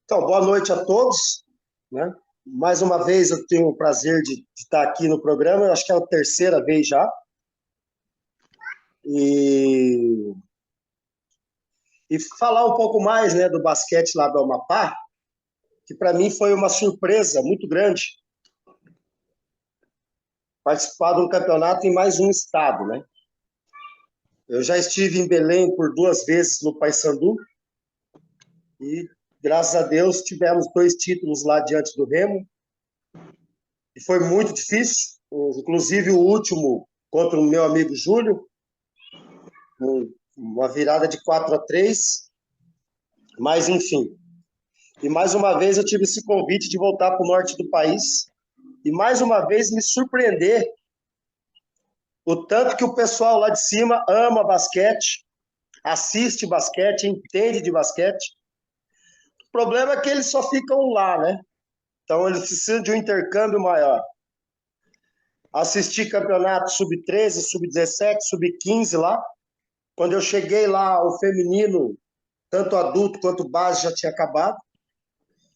Então, boa noite a todos, né? Mais uma vez eu tenho o prazer de estar aqui no programa, eu acho que é a terceira vez já, e, e falar um pouco mais, né, do basquete lá do Amapá, que para mim foi uma surpresa muito grande participar de um campeonato em mais um estado, né? Eu já estive em Belém por duas vezes no Paysandu e, graças a Deus, tivemos dois títulos lá diante do Remo, e foi muito difícil, inclusive o último contra o meu amigo Júlio, uma virada de 4-3, mas enfim. E mais uma vez eu tive esse convite de voltar para o norte do país e mais uma vez me surpreender o tanto que o pessoal lá de cima ama basquete, assiste basquete, entende de basquete. O problema é que eles só ficam lá, né? Então eles precisam de um intercâmbio maior. Assisti campeonato sub-13, sub-17, sub-15 lá. Quando eu cheguei lá, o feminino, tanto adulto quanto base, já tinha acabado.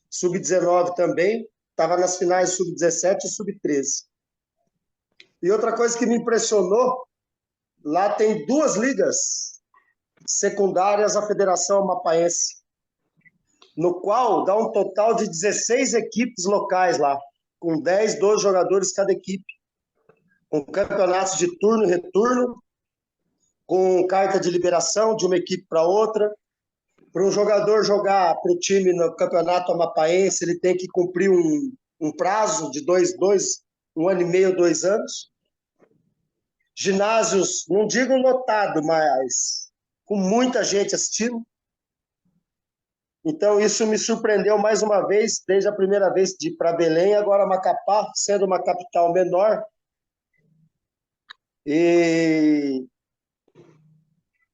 Sub-19 também, estava nas finais sub-17 e sub-13. E outra coisa que me impressionou, lá tem duas ligas secundárias à Federação Amapaense, no qual dá um total de 16 equipes locais lá, com 10, 12 jogadores cada equipe, com campeonatos de turno e retorno, com carta de liberação de uma equipe para outra. Para um jogador jogar para o time no campeonato amapaense, ele tem que cumprir um prazo de um ano e meio, 2 anos. Ginásios, não digo lotado, mas com muita gente assistindo. Então, isso me surpreendeu mais uma vez, desde a primeira vez de ir para Belém, agora Macapá, sendo uma capital menor. E,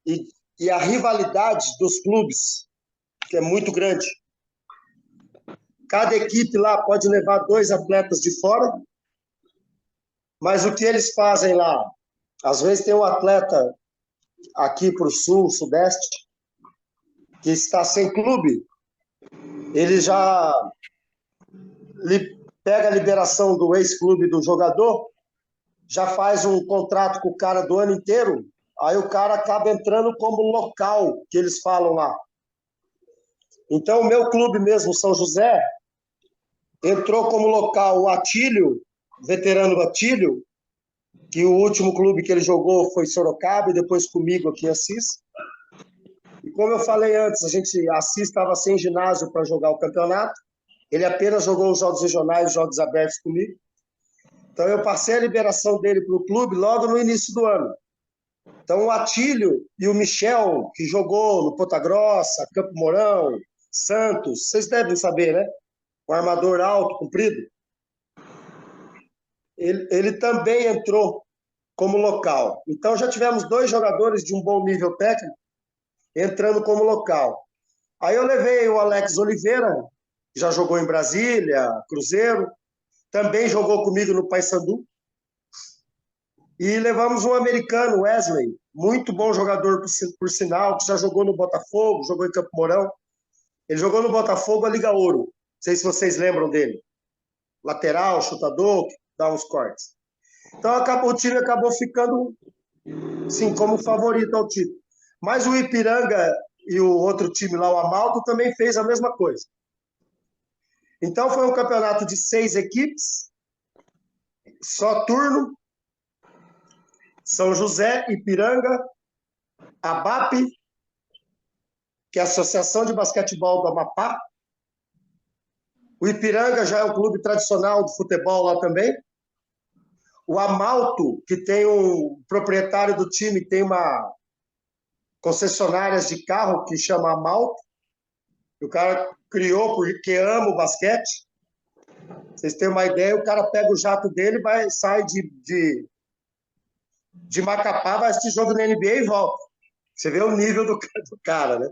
e, e a rivalidade dos clubes, que é muito grande. Cada equipe lá pode levar 2 atletas de fora, mas o que eles fazem lá? Às vezes tem um atleta aqui para o sul, sudeste, que está sem clube, ele já pega a liberação do ex-clube do jogador, já faz um contrato com o cara do ano inteiro, aí o cara acaba entrando como local, que eles falam lá. Então, o meu clube mesmo, São José, entrou como local o Atílio, veterano Atílio, que o último clube que ele jogou foi Sorocaba, e depois comigo aqui em Assis. E como eu falei antes, Assis estava sem ginásio para jogar o campeonato, ele apenas jogou os jogos regionais, os jogos abertos comigo. Então eu passei a liberação dele para o clube logo no início do ano. Então o Atílio e o Michel, que jogou no Ponta Grossa, Campo Mourão, Santos, vocês devem saber, né? Um armador alto, comprido. Ele também entrou como local. Então já tivemos 2 jogadores de um bom nível técnico entrando como local. Aí eu levei o Alex Oliveira, que já jogou em Brasília, Cruzeiro, também jogou comigo no Paysandu. E levamos um americano, Wesley, muito bom jogador, por sinal, que já jogou no Botafogo, jogou em Campo Mourão. Ele jogou no Botafogo a Liga Ouro. Não sei se vocês lembram dele. Lateral, chutador, que dá uns cortes. Então o time acabou ficando, sim, como favorito ao título. Mas o Ipiranga e o outro time lá, o Amalto, também fez a mesma coisa. Então foi um campeonato de 6 equipes, só turno, São José, Ipiranga, ABAP, que é a Associação de Basquetebol do Amapá. O Ipiranga já é um clube tradicional de futebol lá também. O Amalto, que tem um proprietário do time, tem uma concessionária de carro que chama Amalto. O cara criou porque ama o basquete. Vocês têm uma ideia, o cara pega o jato dele, sai de Macapá, vai assistir jogo na NBA e volta. Você vê o nível do cara, né?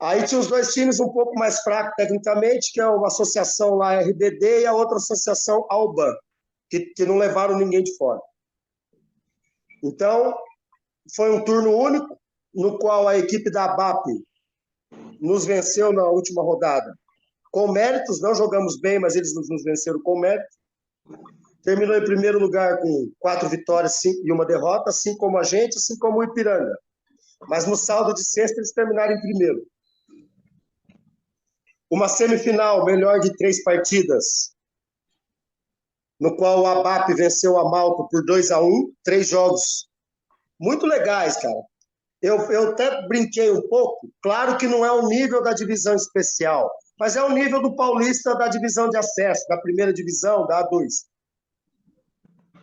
Aí tinha os 2 times um pouco mais fracos tecnicamente, que é uma associação lá, RBD, e a outra associação, Alban, que não levaram ninguém de fora. Então, foi um turno único, no qual a equipe da ABAP nos venceu na última rodada com méritos, não jogamos bem, mas eles nos venceram com mérito. Terminou em primeiro lugar com 4 vitórias e uma derrota, assim como a gente, assim como o Ipiranga. Mas no saldo de sexta eles terminaram em primeiro. Uma semifinal melhor de 3 partidas, no qual o ABAP venceu a Malco por 2-1, 3 jogos muito legais, cara. Eu até brinquei um pouco, claro que não é o nível da divisão especial, mas é o nível do Paulista da divisão de acesso, da primeira divisão, da A2.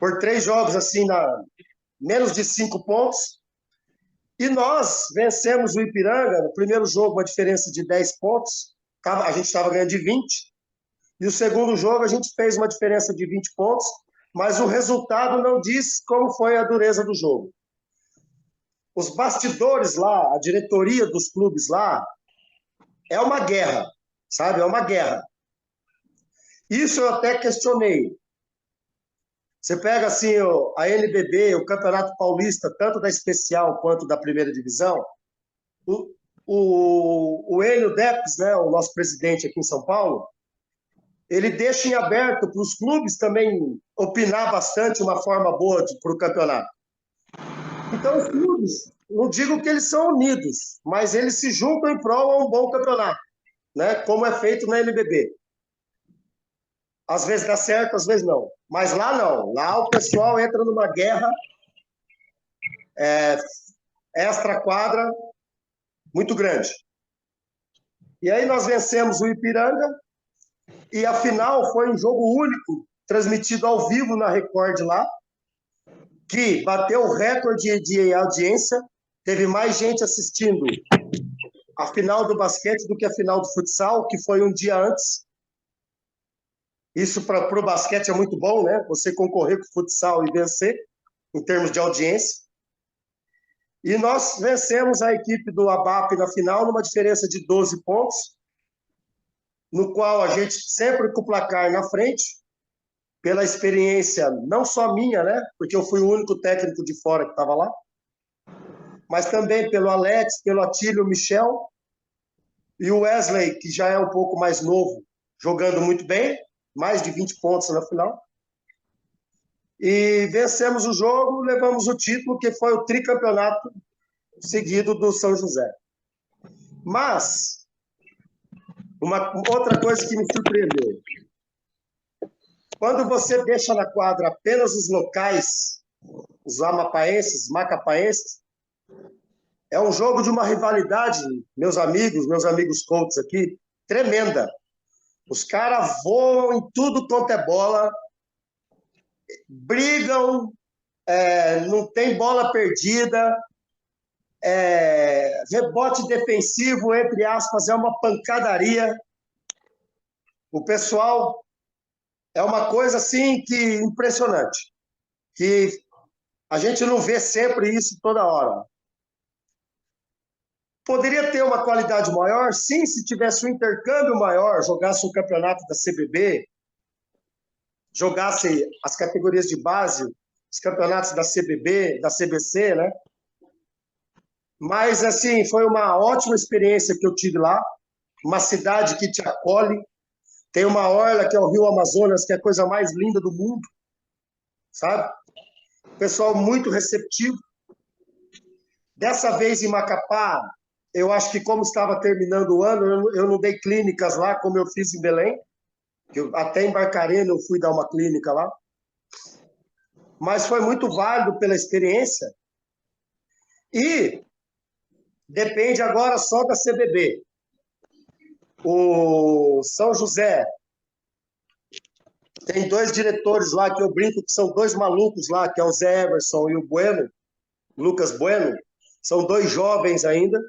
Por 3 jogos, assim, menos de 5 pontos. E nós vencemos o Ipiranga, no primeiro jogo, uma diferença de 10 pontos, a gente estava ganhando de 20, e o segundo jogo a gente fez uma diferença de 20 pontos, mas o resultado não diz como foi a dureza do jogo. Os bastidores lá, a diretoria dos clubes lá, é uma guerra, sabe? É uma guerra. Isso eu até questionei. Você pega assim a NBB, o Campeonato Paulista, tanto da especial quanto da primeira divisão, o Enio Deppes, né, o nosso presidente aqui em São Paulo, ele deixa em aberto para os clubes também opinar bastante uma forma boa para o campeonato. Então, os clubes, não digo que eles são unidos, mas eles se juntam em prol a um bom campeonato, né? Como é feito na NBB. Às vezes dá certo, às vezes não. Mas lá não. Lá o pessoal entra numa guerra extra-quadra muito grande. E aí nós vencemos o Ipiranga e a final foi um jogo único, transmitido ao vivo na Record lá, que bateu o recorde de audiência, teve mais gente assistindo a final do basquete do que a final do futsal, que foi um dia antes. Isso para o basquete é muito bom, né? Você concorrer com o futsal e vencer, em termos de audiência. E nós vencemos a equipe do ABAP na final, numa diferença de 12 pontos, no qual a gente sempre com o placar na frente, pela experiência, não só minha, né? Porque eu fui o único técnico de fora que estava lá, mas também pelo Alex, pelo Atílio Michel e o Wesley, que já é um pouco mais novo, jogando muito bem, mais de 20 pontos na final. E vencemos o jogo, levamos o título, que foi o tricampeonato seguido do São José. Mas, uma outra coisa que me surpreendeu. Quando você deixa na quadra apenas os locais, os amapaenses, macapaenses, é um jogo de uma rivalidade, meus amigos coaches aqui, tremenda. Os caras voam em tudo quanto é bola, brigam, não tem bola perdida, rebote defensivo, entre aspas, é uma pancadaria. O pessoal é uma coisa assim que impressionante, que a gente não vê sempre isso toda hora. Poderia ter uma qualidade maior? Sim, se tivesse um intercâmbio maior, jogasse um campeonato da CBB, jogasse as categorias de base, os campeonatos da CBB, da CBC, né? Mas, assim, foi uma ótima experiência que eu tive lá, uma cidade que te acolhe, tem uma orla que é o Rio Amazonas, que é a coisa mais linda do mundo, sabe? Pessoal muito receptivo. Dessa vez em Macapá, eu acho que como estava terminando o ano, eu não dei clínicas lá, como eu fiz em Belém, que eu até em Barcarena eu fui dar uma clínica lá. Mas foi muito válido pela experiência. E depende agora só da CBB. O São José tem 2 diretores lá que eu brinco que são 2 malucos lá, que é o Zé Everson e o Bueno, Lucas Bueno. São 2 jovens ainda,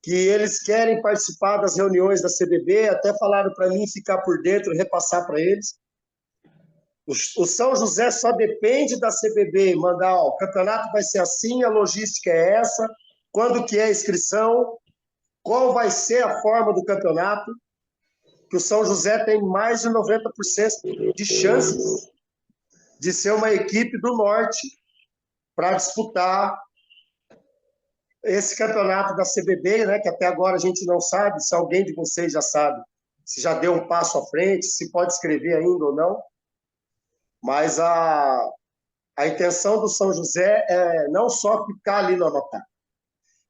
que eles querem participar das reuniões da CBB, até falaram para mim ficar por dentro e repassar para eles. O São José só depende da CBB mandar, ó, o campeonato vai ser assim, a logística é essa, quando que é a inscrição, qual vai ser a forma do campeonato, que o São José tem mais de 90% de chances de ser uma equipe do Norte para disputar esse campeonato da CBB, né, que até agora a gente não sabe, se alguém de vocês já sabe, se já deu um passo à frente, se pode escrever ainda ou não, mas a intenção do São José é não só ficar ali no Amapá.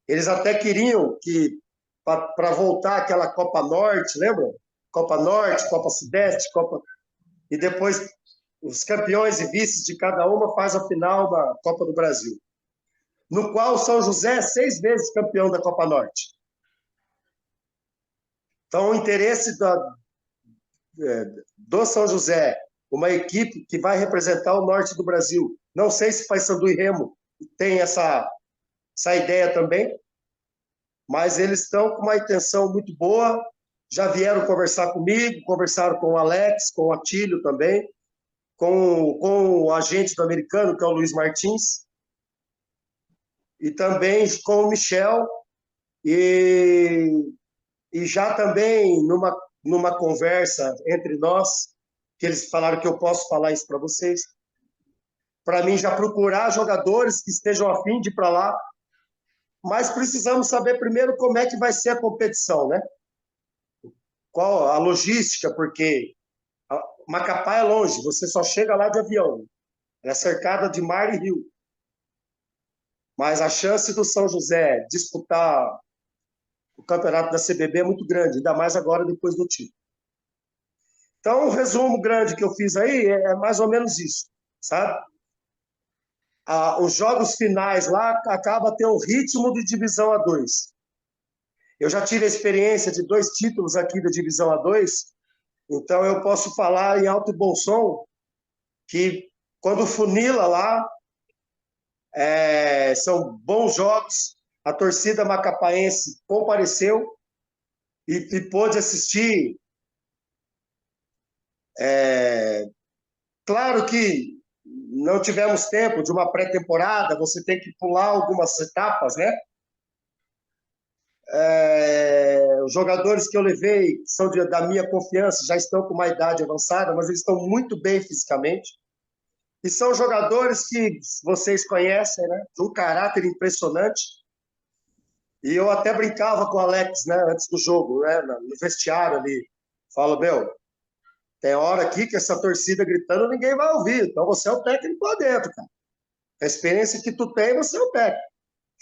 Eles até queriam que, para voltar aquela Copa Norte, lembra? Copa Norte, Copa Sudeste, Copa... E depois os campeões e vices de cada uma faz a final da Copa do Brasil, no qual o São José é 6 vezes campeão da Copa Norte. Então, o interesse do São José, uma equipe que vai representar o norte do Brasil, não sei se Paysandu e Remo tem essa ideia também, mas eles estão com uma intenção muito boa, já vieram conversar comigo, conversaram com o Alex, com o Atílio também, com o agente do americano, que é o Luiz Martins, e também com o Michel, e já também numa conversa entre nós, que eles falaram que eu posso falar isso para vocês, para mim já procurar jogadores que estejam a fim de ir para lá, mas precisamos saber primeiro como é que vai ser a competição, né? Qual a logística, porque Macapá é longe, você só chega lá de avião, é cercada de mar e rio. Mas a chance do São José disputar o campeonato da CBB é muito grande, ainda mais agora depois do título. Então, o resumo grande que eu fiz aí é mais ou menos isso, sabe? Os jogos finais lá acaba ter um ritmo de divisão A2. Eu já tive a experiência de 2 títulos aqui da divisão A2, então eu posso falar em alto e bom som que quando funila lá, são bons jogos, a torcida macapaense compareceu e pôde assistir. Claro que não tivemos tempo de uma pré-temporada, você tem que pular algumas etapas, né? Os jogadores que eu levei, que são da minha confiança, já estão com uma idade avançada, mas eles estão muito bem fisicamente. E são jogadores que vocês conhecem, né? De um caráter impressionante. E eu até brincava com o Alex, né? Antes do jogo, né? No vestiário ali. Falo, meu, tem hora aqui que essa torcida gritando ninguém vai ouvir. Então você é o técnico lá dentro, cara. A experiência que tu tem, você é o técnico.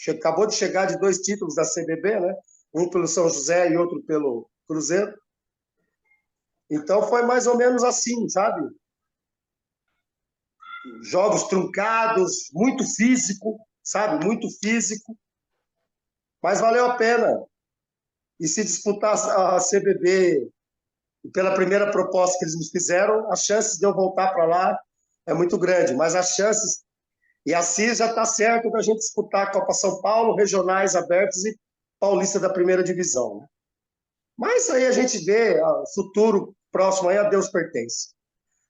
Acabou de chegar de 2 títulos da CBB, né? Um pelo São José e outro pelo Cruzeiro. Então foi mais ou menos assim, sabe? Jogos truncados, muito físico, sabe? Muito físico. Mas valeu a pena. E se disputar a CBB pela primeira proposta que eles me fizeram, as chances de eu voltar para lá é muito grande. Mas as chances... E assim já está certo da gente disputar a Copa São Paulo, regionais abertos e paulista da primeira divisão, né? Mas aí a gente vê, o futuro próximo aí a Deus pertence.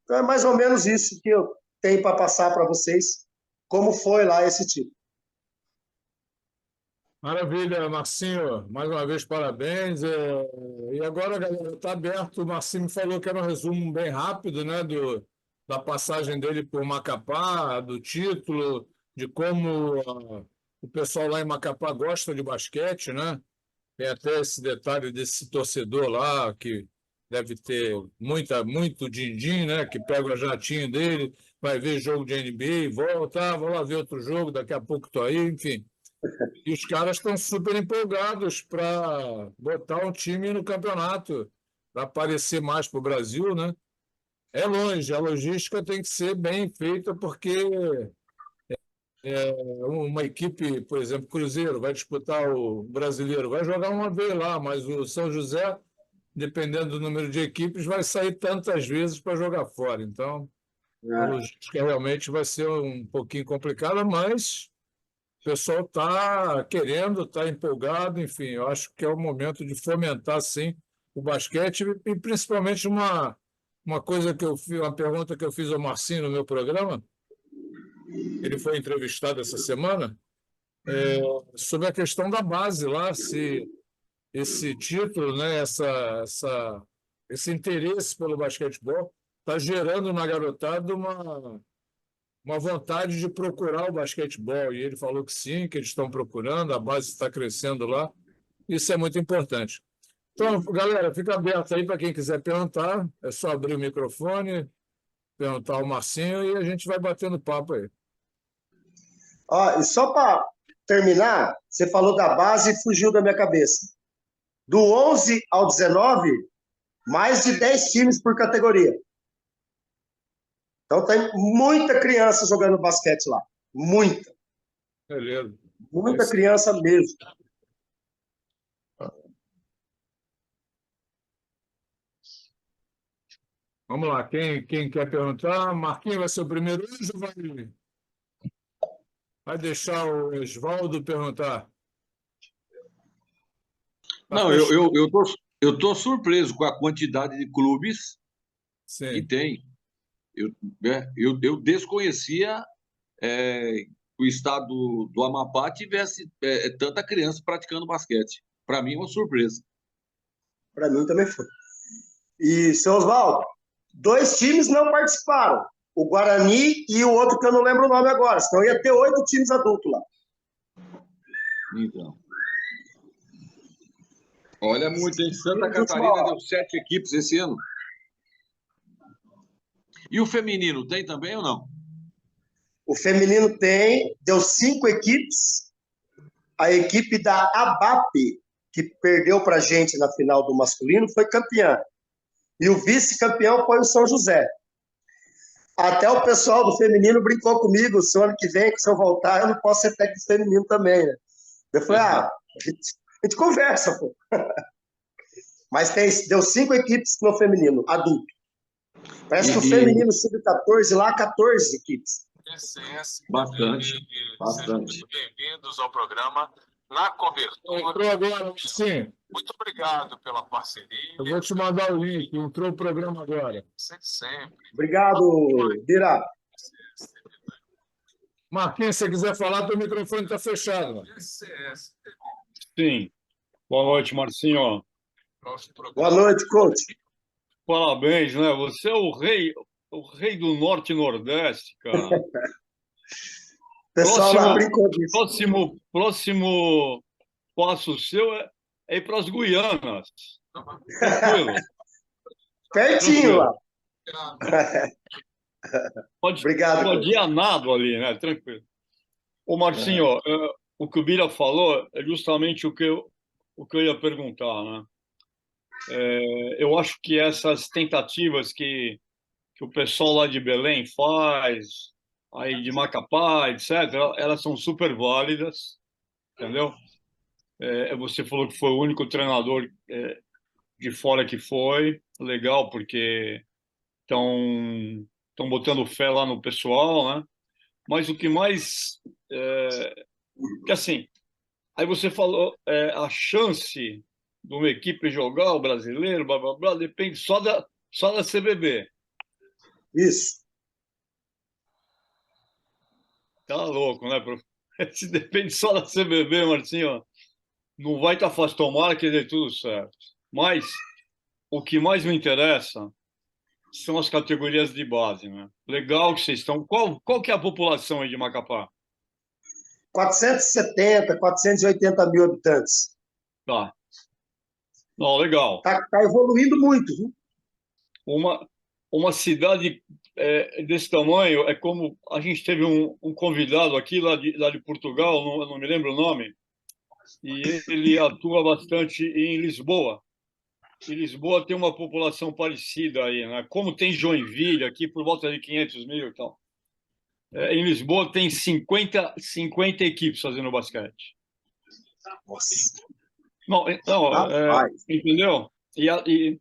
Então é mais ou menos isso que eu tenho para passar para vocês, como foi lá esse título. Maravilha, Marcinho. Mais uma vez, parabéns. E agora, galera, está aberto. O Marcinho falou que era um resumo bem rápido, né, da passagem dele por Macapá, do título, de como o pessoal lá em Macapá gosta de basquete, né? Tem até esse detalhe desse torcedor lá, que deve ter muito din-din, né? Que pega o jatinho dele, vai ver jogo de NBA, volta, vou lá ver outro jogo, daqui a pouco estou aí, enfim. E os caras estão super empolgados para botar um time no campeonato, para aparecer mais para o Brasil, né? É longe, a logística tem que ser bem feita, porque uma equipe, por exemplo, Cruzeiro, vai disputar o Brasileiro, vai jogar uma vez lá, mas o São José, dependendo do número de equipes, vai sair tantas vezes para jogar fora. Então, a logística realmente vai ser um pouquinho complicada, mas o pessoal está querendo, está empolgado, enfim, eu acho que é o momento de fomentar, sim, o basquete e principalmente uma coisa que eu fiz, uma pergunta que eu fiz ao Marcinho no meu programa, ele foi entrevistado essa semana, sobre a questão da base lá, se esse título, né, esse interesse pelo basquetebol está gerando na garotada uma vontade de procurar o basquetebol. E ele falou que sim, que eles estão procurando, a base está crescendo lá. Isso é muito importante. Então, galera, fica aberto aí para quem quiser perguntar. É só abrir o microfone, perguntar ao Marcinho e a gente vai batendo papo aí. Ó, e só para terminar, você falou da base e fugiu da minha cabeça. Do 11 ao 19, mais de 10 times por categoria. Então tem muita criança jogando basquete lá. Muita. Beleza. Muita criança mesmo. Vamos lá, quem quer perguntar? Marquinhos vai ser o primeiro hoje ou vai deixar o Oswaldo perguntar? Tá Não, fechado. eu tô surpreso com a quantidade de clubes que Sim. tem. Eu desconhecia que o estado do Amapá tivesse tanta criança praticando basquete. Para mim, é uma surpresa. Para mim também foi. E, seu Oswaldo, 2 times não participaram. O Guarani e o outro que eu não lembro o nome agora. Senão ia ter 8 times adultos lá. Então, olha muito, em Santa De última Catarina hora. deu 7 equipes esse ano. E o feminino tem também ou não? O feminino deu 5 equipes. A equipe da ABAP, que perdeu para a gente na final do masculino, foi campeã. E o vice-campeão foi o São José. Até o pessoal do feminino brincou comigo, se o ano que vem, se eu voltar, eu não posso ser técnico feminino também, né? Eu falei, a gente conversa, pô. Mas deu 5 equipes no feminino, adulto. Parece que o E feminino sub-14 lá, 14 equipes. bastante, Sejam bastante. muito bem-vindos ao programa Na Cobertura. Entrou agora, sim. Muito obrigado pela parceria. Eu vou te mandar o link. Entrou o programa agora. Sempre. Obrigado, Bira. Marquinhos, se você quiser falar, teu microfone está fechado. Sim. Boa noite, Marcinho. Boa noite, coach. Parabéns, né? Você é o rei do Norte e Nordeste, cara. O pessoal lá brincou disso. Próximo passo seu é ir para as Guianas. Tranquilo. Pertinho lá. Obrigado, Pode coach. ir a nado ali, né? Tranquilo. Ô, Marcinho, o que o Bira falou é justamente o que eu ia perguntar, né? Eu acho que essas tentativas que o pessoal lá de Belém faz, aí de Macapá, etc., elas são super válidas, entendeu? Você falou que foi o único treinador de fora que foi, legal, porque estão botando fé lá no pessoal, né? Mas o que mais... que assim, aí você falou, a chance de uma equipe jogar o brasileiro, blá, blá, blá, depende só da CBB. Isso. Tá louco, né? Se depende só da CBB, Marcinho, não vai estar fácil. Tomara que dê tudo certo. Mas o que mais me interessa são as categorias de base, né? Legal que vocês estão. Qual que é a população aí de Macapá? 470, 480 mil habitantes. Tá. Não, legal. Tá evoluindo muito, viu? Uma cidade desse tamanho é como a gente teve um convidado aqui lá de Portugal, não me lembro o nome, e ele atua bastante em Lisboa. E Lisboa tem uma população parecida aí, né? Como tem Joinville aqui, por volta de 500 mil e tal. Em Lisboa tem 50 equipes fazendo basquete. Nossa. Não, Rapaz. entendeu? E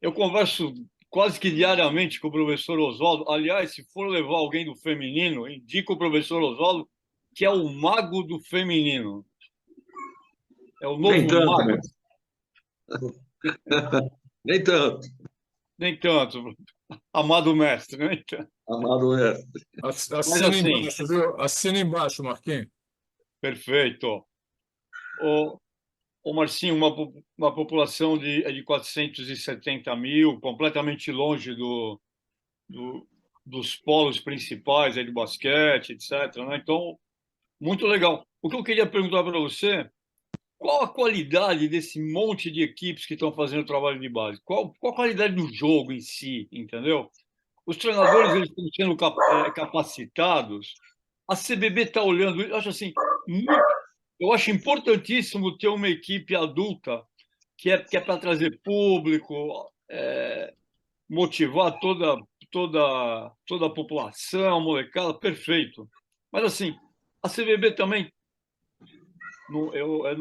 eu converso quase que diariamente com o professor Oswaldo. Aliás, se for levar alguém do feminino, indico o professor Oswaldo, que é o mago do feminino. É o Nem novo tanto, mago. né? Nem tanto, Nem tanto, amado mestre, nem tanto. amado é. Mas Assina assim, embaixo, viu? Assina embaixo, Marquinhos. perfeito. O Marcinho, uma população de 470 mil, completamente longe dos polos principais aí de basquete, etc., né? Então, muito legal. O que eu queria perguntar para você, qual a qualidade desse monte de equipes que estão fazendo o trabalho de base? Qual a qualidade do jogo em si, entendeu? Os treinadores eles estão sendo capacitados. A CBB está olhando, eu acho assim, eu acho importantíssimo ter uma equipe adulta que é para trazer público, motivar toda a população, molecada, perfeito. Mas assim, a CBB também, eu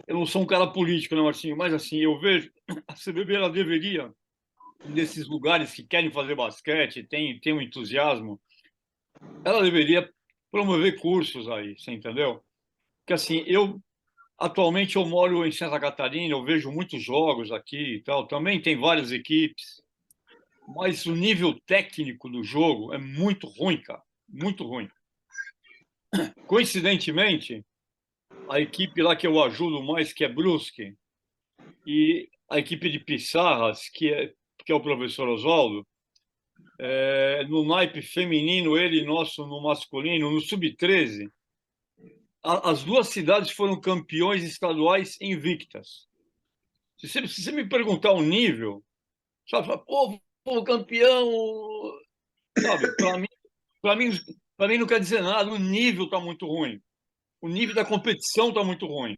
não sou um cara político, né, Marcinho? Mas assim, eu vejo a CBB ela deveria, nesses lugares que querem fazer basquete, tem um entusiasmo, ela deveria promover cursos aí, você entendeu? Porque assim, atualmente eu moro em Santa Catarina, eu vejo muitos jogos aqui e tal, também tem várias equipes, mas o nível técnico do jogo é muito ruim, cara, muito ruim. Coincidentemente, a equipe lá que eu ajudo mais, que é Brusque, e a equipe de Pissarras, que é o professor Oswaldo, no naipe feminino, ele e nosso no masculino, no sub-13, as duas cidades foram campeões estaduais invictas. Se você me perguntar o nível, sabe, pô, campeão, sabe, para mim, para mim não quer dizer nada, o nível está muito ruim. O nível da competição está muito ruim.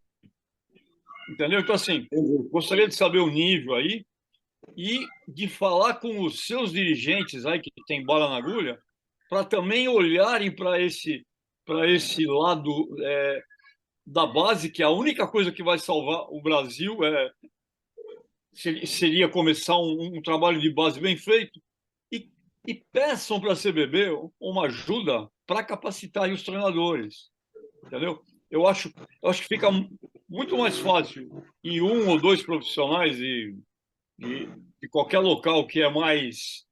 Entendeu? Então, assim, gostaria de saber o nível aí e de falar com os seus dirigentes aí que tem bola na agulha, para também olharem para esse lado da base, que é a única coisa que vai salvar o Brasil seria começar um trabalho de base bem feito e peçam para a CBB uma ajuda para capacitar os treinadores, entendeu? Eu acho que fica muito mais fácil em um ou dois profissionais de qualquer local que é mais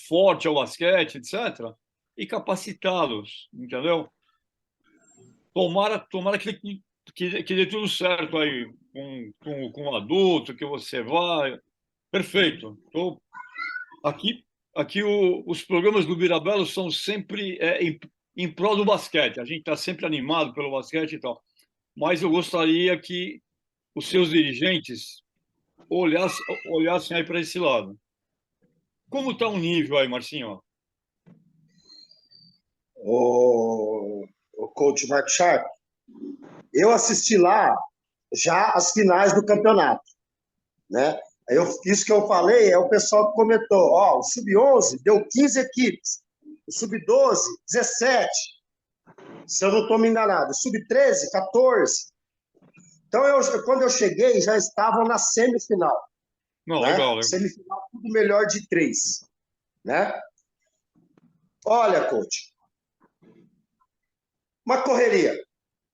forte ao basquete, etc., e capacitá-los, entendeu? Tomara que dê tudo certo aí com o adulto, que você vai. Perfeito. Aqui, os programas do Birabelo são sempre em prol do basquete. A gente está sempre animado pelo basquete e tal. Mas eu gostaria que os seus dirigentes olhassem aí para esse lado. Como está o nível aí, Marcinho? O coach Marco Sharp, eu assisti lá já as finais do campeonato, né? Isso que eu falei é o pessoal que comentou, o Sub-11 deu 15 equipes, o Sub-12, 17, se eu não estou me enganado, o Sub-13, 14. Então, quando eu cheguei, já estavam na semifinal. Não, né? legal. Semifinal, tudo melhor de 3. Né? Olha, coach, uma correria.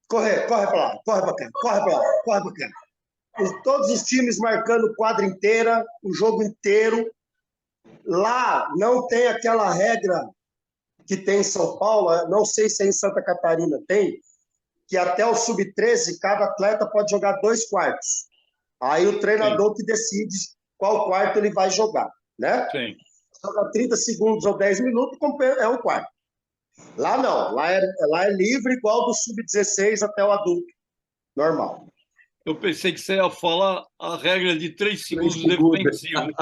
Corre para lá, corre para cá, corre para lá, corre para cá. Todos os times marcando quadra inteira, o jogo inteiro. Lá não tem aquela regra que tem em São Paulo, não sei se em Santa Catarina tem, que até o sub-13 cada atleta pode jogar 2 quartos. Aí o treinador Sim. que decide qual quarto ele vai jogar, né? Sim. Joga 30 segundos ou 10 minutos, é um quarto. Lá não, lá é livre igual do sub-16 até o adulto, normal. Eu pensei que você ia falar a regra de 3 segundos defensivos.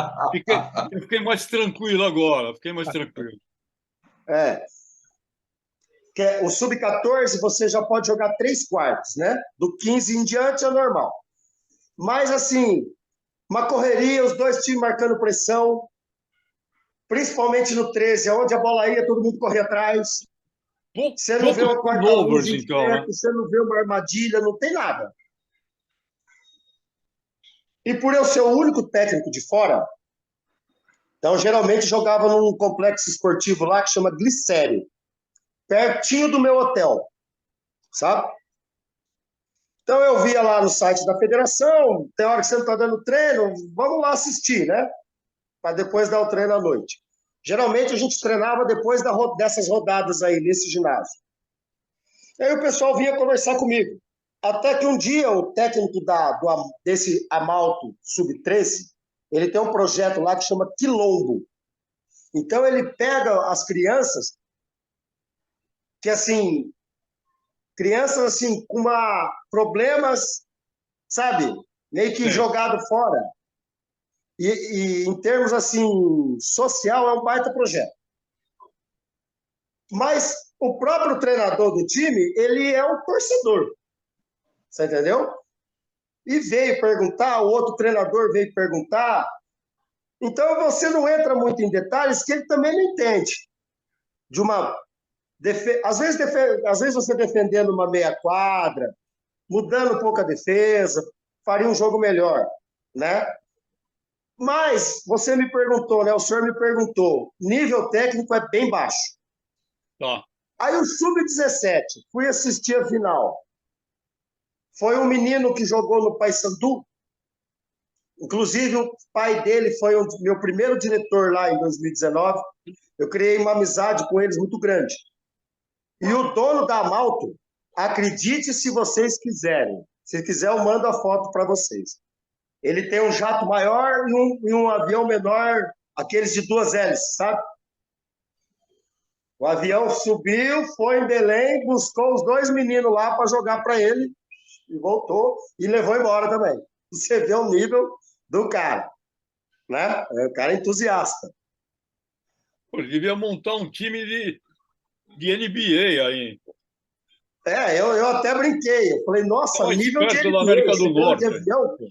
Eu fiquei mais tranquilo agora, fiquei mais tranquilo. O sub-14 você já pode jogar 3 quartos, né? Do 15 em diante é normal. Mas, assim, uma correria, os dois times marcando pressão, principalmente no 13, onde a bola ia, todo mundo corria atrás. Você não vê uma quarta-luz em perto, você não vê uma armadilha, não tem nada. E por eu ser o único técnico de fora, então geralmente jogava num complexo esportivo lá que chama Glicério, pertinho do meu hotel, sabe? Então eu via lá no site da federação, tem hora que você não está dando treino, vamos lá assistir, né? Para depois dar o treino à noite. Geralmente a gente treinava depois dessas rodadas aí, nesse ginásio. E aí o pessoal vinha conversar comigo. Até que um dia o técnico desse Amalto Sub-13, ele tem um projeto lá que chama Quilombo. Então, ele pega as crianças que, assim, crianças, assim, com problemas, sabe, meio que Sim. jogado fora. E em termos, assim, social, é um baita projeto. Mas o próprio treinador do time, ele é um torcedor. Você entendeu? E veio perguntar, o outro treinador veio perguntar. Então, você não entra muito em detalhes que ele também não entende. De uma às vezes você defendendo uma meia quadra, mudando um pouco a defesa, faria um jogo melhor, né? Mas você me perguntou, né? O senhor me perguntou, nível técnico é bem baixo. Tá. Aí o Sub-17, fui assistir a final. Foi um menino que jogou no Paysandu. Inclusive, o pai dele foi o meu primeiro diretor lá em 2019. Eu criei uma amizade com eles muito grande. E o dono da Amalto, acredite se vocês quiserem. Se quiser, eu mando a foto para vocês. Ele tem um jato maior e um avião menor, aqueles de 2 hélices, sabe? O avião subiu, foi em Belém, buscou os 2 meninos lá para jogar para ele e voltou e levou embora também. Você vê o nível do cara, né? O cara é entusiasta. Pô, ele devia montar um time de NBA aí. Eu até brinquei. Eu falei, É nossa, um nível de esperto da NBA, América do você vê de Norte. avião, pô,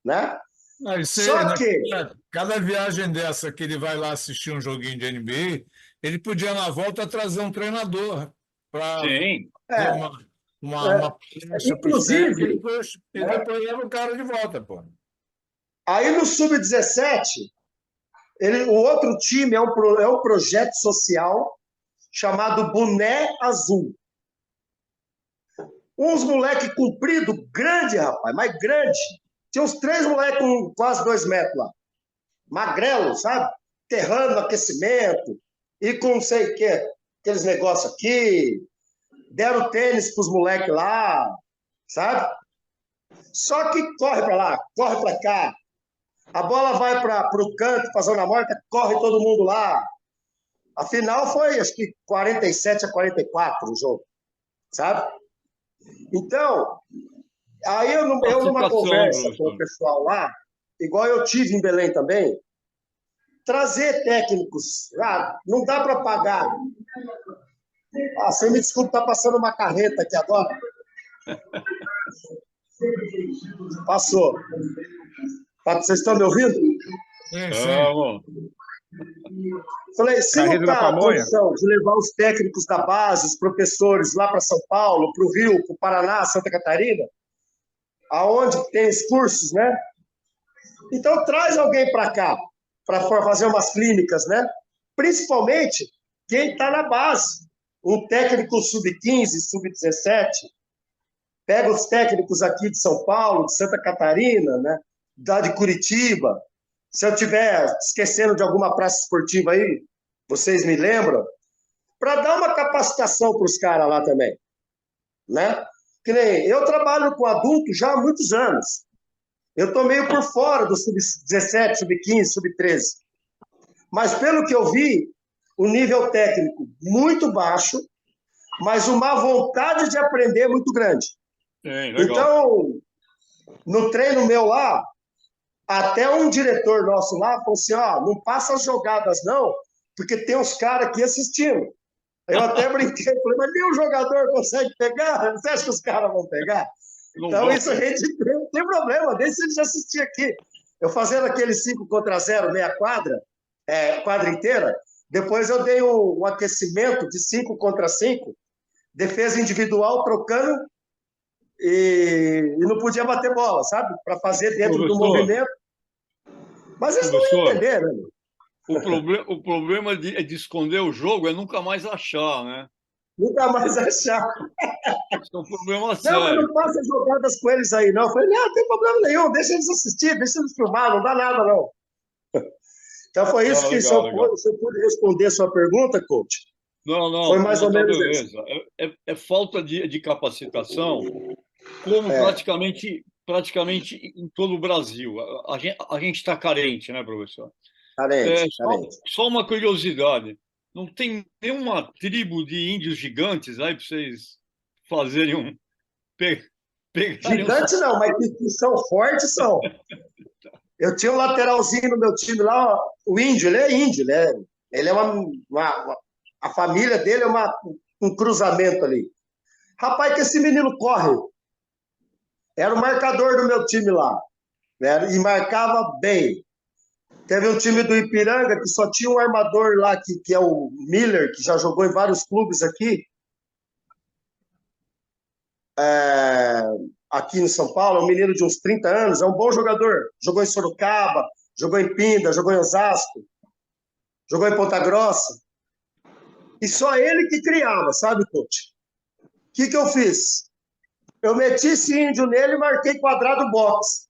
né? Não, Só que, cada viagem dessa que ele vai lá assistir um joguinho de NBA, ele podia, na volta, trazer um treinador para Sim. fazer é, uma palestra para os inclusive, técnicos e né, depois leva o cara de volta, pô. aí no Sub-17, o outro time é um projeto social chamado Boné Azul. Uns moleque comprido, grande, rapaz, mas grande. Tinha uns 3 moleques com quase 2 metros lá. Magrelo, sabe? Terrano, aquecimento, e com não sei o que, aqueles negócios aqui. Deram tênis pros moleques lá, sabe? Só que corre para lá, corre para cá. A bola vai para o canto, para a zona morta, corre todo mundo lá. A final foi, acho que 47-44 o jogo, sabe? Então, aí eu numa Classificação, conversa com o professor. pessoal lá, igual eu tive em Belém também, trazer técnicos, não dá para pagar. Você me desculpa, tá passando uma carreta aqui agora. Passou. Vocês estão me ouvindo? Sim, sim. Vamos. Falei, se não Carreta da está a pamonha? condição de levar os técnicos da base, os professores lá para São Paulo, para o Rio, para o Paraná, Santa Catarina, aonde tem os cursos, né? Então traz alguém para cá, para fazer umas clínicas, né? Principalmente quem está na base. Um técnico sub-15, sub-17, pega os técnicos aqui de São Paulo, de Santa Catarina, né? Da de Curitiba. Se eu estiver esquecendo de alguma praça esportiva aí, vocês me lembram? Para dar uma capacitação para os caras lá também, né? Que nem eu trabalho com adulto já há muitos anos. Eu estou meio por fora do sub-17, sub-15, sub-13. Mas pelo que eu vi, o nível técnico muito baixo, mas uma vontade de aprender muito grande. Sim, legal. Então, no treino meu lá, até um diretor nosso lá falou assim, não passa as jogadas não, porque tem uns caras aqui assistindo. Eu até brinquei, falei, mas nenhum jogador consegue pegar? Você acha que os caras vão pegar? Não Então, vão. isso a gente não tem problema, deixa eles assistir aqui. Eu fazendo aquele 5 contra 0, meia quadra, quadra inteira, depois eu dei um aquecimento de 5 contra 5, defesa individual, trocando, e não podia bater bola, sabe? Para fazer dentro do Professor, movimento. Mas eles não iam professor, entender, né? o problema de esconder o jogo é nunca mais achar, né? Nunca mais achar. Isso é um problema Não, mas sério. não passa jogadas com eles aí, não. Eu falei, não tem problema nenhum, deixa eles assistir, deixa eles filmar, não dá nada, não. Então foi isso que, Legal, legal. se eu pude responder a sua pergunta, coach, foi Não, mais ou tá menos isso. beleza. É falta de capacitação, como É. praticamente em todo o Brasil. A gente está carente, né, professor? Carente, carente. Só uma curiosidade. Não tem nenhuma tribo de índios gigantes aí para vocês fazerem pe- pegarem uns. Gigante não, mas que são fortes, são. Eu tinha um lateralzinho no meu time lá, ó, o índio, ele é índio, ele é a família dele é um cruzamento ali. Rapaz, que esse menino corre. Era o marcador do meu time lá, né? E marcava bem. Teve um time do Ipiranga que só tinha um armador lá, que é o Miller, que já jogou em vários clubes aqui. Aqui em São Paulo, é um menino de uns 30 anos, é um bom jogador. Jogou em Sorocaba, jogou em Pinda, jogou em Osasco, jogou em Ponta Grossa. E só ele que criava, sabe, coach? O que eu fiz? Eu meti esse índio nele e marquei quadrado box.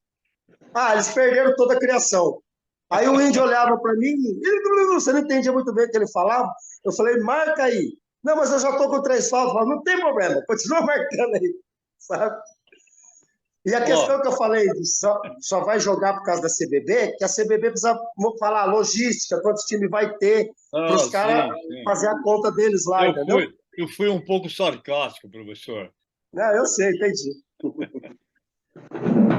Eles perderam toda a criação. Aí o índio olhava para mim, você não entendia muito bem o que ele falava. Eu falei, marca aí. Não, mas eu já estou com 3 faltas. Não tem problema, continua marcando aí, sabe? E a questão que eu falei, só vai jogar por causa da CBB, que a CBB precisa falar logística, quantos times vai ter, para os caras fazer a conta deles lá, entendeu? Eu fui um pouco sarcástico, professor. Não, eu sei, entendi.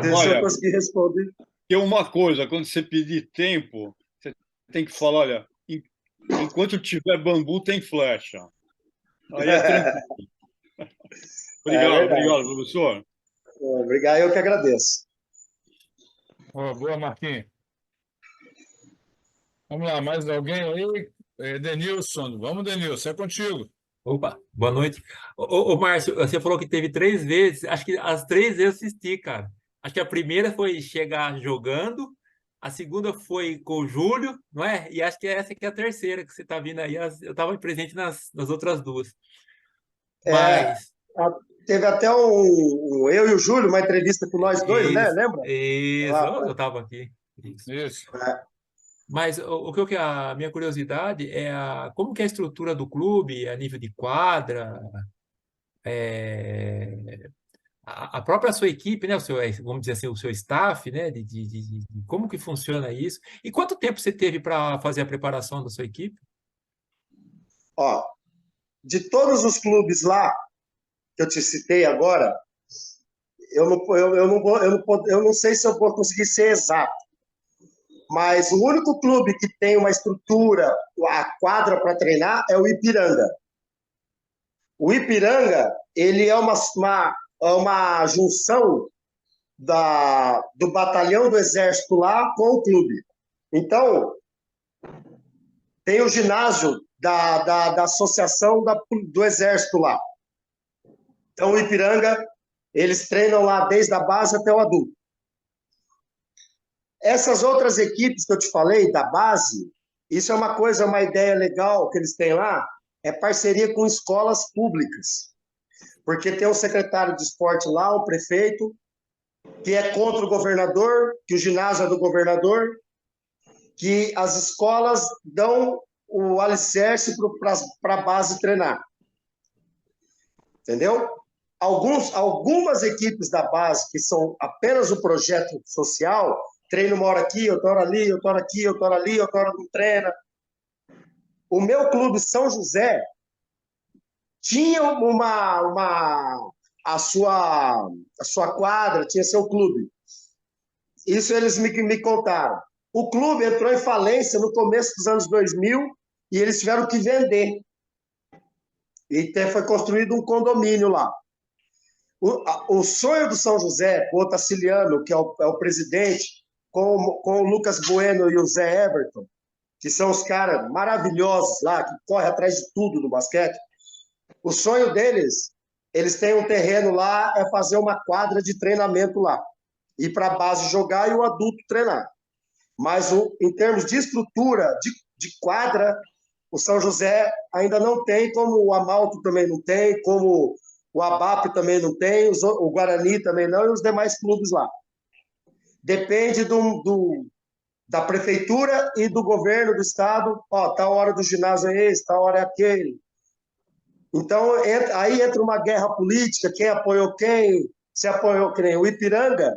Deixa eu conseguir responder. Tem uma coisa, quando você pedir tempo, você tem que falar, olha, enquanto tiver bambu, tem flecha. Aí é tranquilo. Obrigado, professor. Obrigado, eu que agradeço. Boa, Marquinhos. Vamos lá, mais alguém aí? Denilson, vamos, Denilson, é contigo. Opa, boa noite. Ô, Márcio, você falou que teve 3 vezes, acho que as 3 vezes eu assisti, cara. Acho que a primeira foi chegar jogando, a segunda foi com o Júlio, não é? E acho que essa aqui é a terceira que você está vindo aí. Eu estava presente nas outras 2. Mas... Teve até eu e o Júlio, uma entrevista com nós dois, né? Lembra? Isso, eu estava aqui. Isso. Mas a minha curiosidade é como que é a estrutura do clube a nível de quadra, a própria sua equipe, né? Vamos dizer assim, o seu staff, né? De como que funciona isso. E quanto tempo você teve para fazer a preparação da sua equipe? Ó, de todos os clubes lá que eu te citei agora, eu não sei se eu vou conseguir ser exato, mas o único clube que tem uma estrutura, a quadra para treinar, é o Ipiranga. O Ipiranga, ele é uma junção do batalhão do Exército lá com o clube. Então, tem o ginásio da associação do Exército lá. Então, o Ipiranga, eles treinam lá desde a base até o adulto. Essas outras equipes que eu te falei, da base, isso é uma ideia legal que eles têm lá, é parceria com escolas públicas. Porque tem um secretário de esporte lá, o prefeito, que é contra o governador, que o ginásio é do governador, que as escolas dão o alicerce para a base treinar. Entendeu? Algumas equipes da base, que são apenas o projeto social, treinam uma hora aqui, outra hora ali, outra hora aqui, outra hora ali, outra hora não treina. O meu clube São José tinha a sua quadra, tinha seu clube. Isso eles me contaram. O clube entrou em falência no começo dos anos 2000 e eles tiveram que vender. E foi construído um condomínio lá. O sonho do São José, com o Otaciliano, que é o presidente, com o Lucas Bueno e o Zé Everton, que são os caras maravilhosos lá, que correm atrás de tudo no basquete, o sonho deles, eles têm um terreno lá, é fazer uma quadra de treinamento lá. Ir para a base jogar e o adulto treinar. Mas em termos de estrutura, de quadra, o São José ainda não tem, como o Amalto também não tem, como o ABAP também não tem, o Guarani também não, e os demais clubes lá. Depende da prefeitura e do governo do estado, tal hora do ginásio é esse, tal hora é aquele. Então, aí entra uma guerra política, quem apoiou quem, se apoiou quem. O Ipiranga,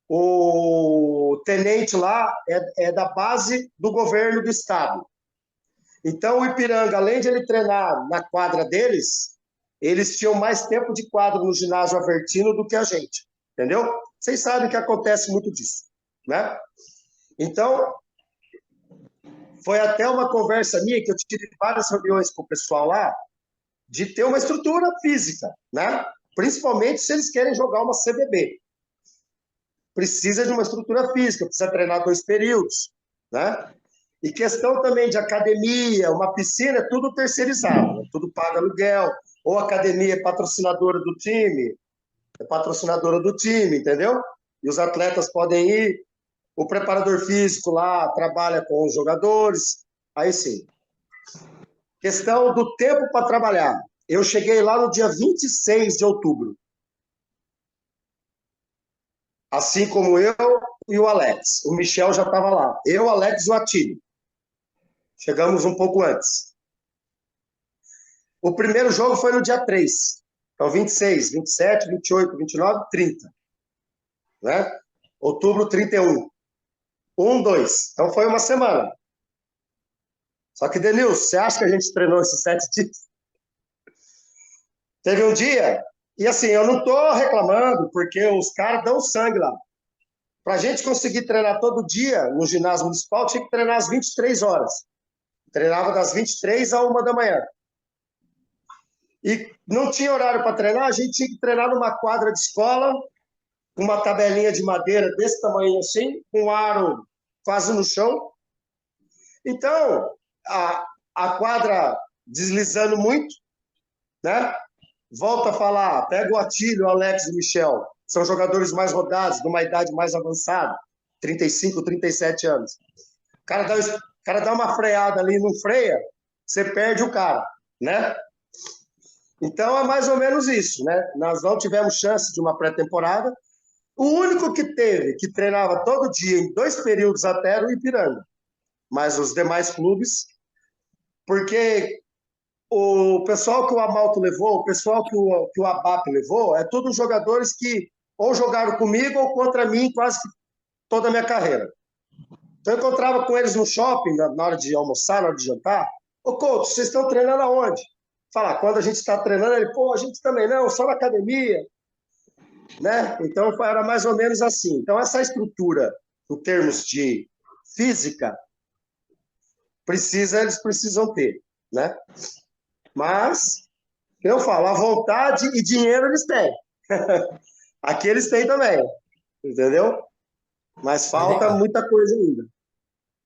o tenente lá é da base do governo do estado. Então, o Ipiranga, além de ele treinar na quadra deles, eles tinham mais tempo de quadra no ginásio Avertino do que a gente, entendeu? Vocês sabem que acontece muito disso, né? Então, foi até uma conversa minha, que eu tive várias reuniões com o pessoal lá, de ter uma estrutura física, né? Principalmente se eles querem jogar uma CBB. Precisa de uma estrutura física, precisa treinar 2 períodos, né? E questão também de academia, uma piscina, é tudo terceirizado, né? Tudo paga aluguel, ou a academia é patrocinadora do time, entendeu? E os atletas podem ir, o preparador físico lá trabalha com os jogadores, aí sim. Questão do tempo para trabalhar. Eu cheguei lá no dia 26 de outubro. Assim como eu e o Alex. O Michel já estava lá. Eu, Alex e o Atílio. Chegamos um pouco antes. O primeiro jogo foi no dia 3. Então, 26, 27, 28, 29, 30. Né? Outubro, 31. 1, 2. Então, foi uma semana. Só que, Denilson, você acha que a gente treinou esses 7 dias? Teve um dia, e assim, eu não estou reclamando, porque os caras dão sangue lá. Para a gente conseguir treinar todo dia no ginásio municipal, tinha que treinar às 23 horas. Treinava das 23 à 1 da manhã. E não tinha horário para treinar, a gente tinha que treinar numa quadra de escola, com uma tabelinha de madeira desse tamanho assim, com um aro quase no chão. Então, a quadra deslizando muito, né? Volta a falar, pega o Atílio, o Alex e o Michel. São jogadores mais rodados, de uma idade mais avançada, 35, 37 anos. O cara dá uma freada ali, não freia, você perde o cara, né? Então é mais ou menos isso, né? Nós não tivemos chance de uma pré-temporada. O único que teve, que treinava todo dia, em 2 períodos até, era o Ipiranga. Mas os demais clubes, porque o pessoal que o Amalto levou, o pessoal que o ABAP levou, é todos jogadores que ou jogaram comigo ou contra mim quase toda a minha carreira. Então eu encontrava com eles no shopping, na hora de almoçar, na hora de jantar. Ô, coach, vocês estão treinando aonde? Falar, quando a gente está treinando, ele, pô, a gente também não, só na academia. Né? Então era mais ou menos assim. Então essa estrutura, em termos de física, eles precisam ter, né? Mas, eu falo, a vontade e dinheiro eles têm. Aqui eles têm também, entendeu? Mas falta Legal. muita coisa ainda.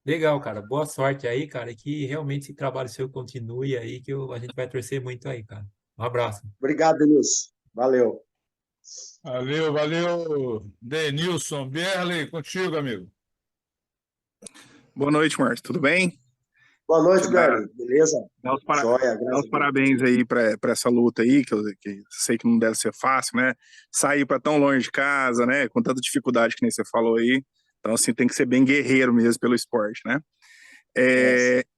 Legal, cara. Boa sorte aí, cara. E que realmente esse trabalho seu continue aí, que a gente vai torcer muito aí, cara. Um abraço. Obrigado, Denilson. Valeu. Valeu, valeu, Denilson. Berley, contigo, amigo. Boa noite, Márcio. Tudo bem? Boa noite, Te dar, Berlim. Beleza? Joia, dar graças a os Deus. parabéns aí para essa luta aí, que sei que não deve ser fácil, né? Sair para tão longe de casa, né? Com tanta dificuldade que nem você falou aí. Então, assim, tem que ser bem guerreiro mesmo pelo esporte, né?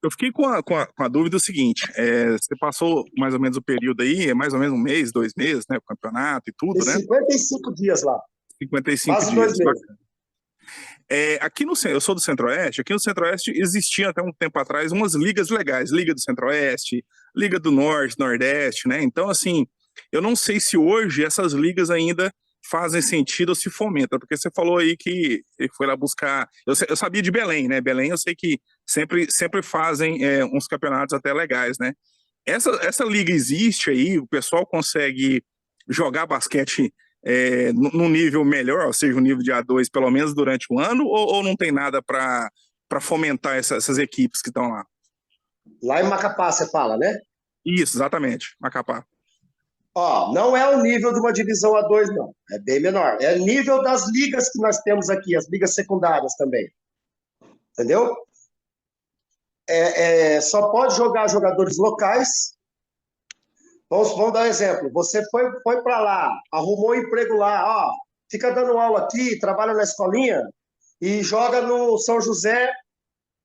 Eu fiquei com a dúvida seguinte: você passou mais ou menos o período aí, é mais ou menos 1 mês, 2 meses, né? O campeonato e tudo, Tem né? 55 dias lá. 55 Quase dias. 2 meses. Aqui eu sou do Centro-Oeste, aqui no Centro-Oeste existia até um tempo atrás umas ligas legais, Liga do Centro-Oeste, Liga do Norte, Nordeste, né? Então, assim, eu não sei se hoje essas ligas ainda fazem sentido ou se fomentam, porque você falou aí que foi lá buscar. Eu sabia de Belém, né? Belém eu sei que sempre fazem uns campeonatos até legais, né? Essa liga existe aí, o pessoal consegue jogar basquete num nível melhor, ou seja, um nível de A2 pelo menos durante o ano, ou não tem nada para fomentar essas equipes que estão lá? Lá em Macapá, você fala, né? Isso, exatamente, Macapá. Ó, não é o nível de uma divisão A2, não. É bem menor. É o nível das ligas que nós temos aqui, as ligas secundárias também. Entendeu? Só pode jogar jogadores locais. Vamos dar um exemplo. Você foi para lá, arrumou um emprego lá, ó, fica dando aula aqui, trabalha na escolinha e joga no São José,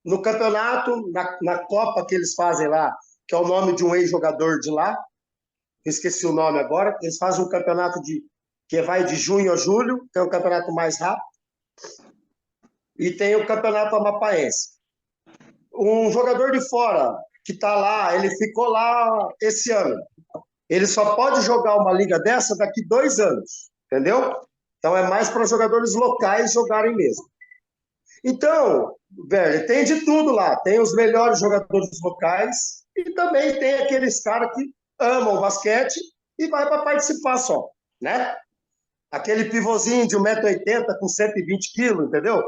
no campeonato, na Copa que eles fazem lá, que é o nome de um ex-jogador de lá. Esqueci o nome agora. Eles fazem um campeonato que vai de junho a julho, que é um campeonato mais rápido. e tem o Campeonato Amapaense. Um jogador de fora que está lá, ele ficou lá esse ano. Ele só pode jogar uma liga dessa daqui 2 anos, entendeu? Então é mais para jogadores locais jogarem mesmo. Então, velho, tem de tudo lá. Tem os melhores jogadores locais e também tem aqueles caras que amam o basquete e vai para participar só, né? Aquele pivôzinho de 1,80 m com 120 quilos, entendeu?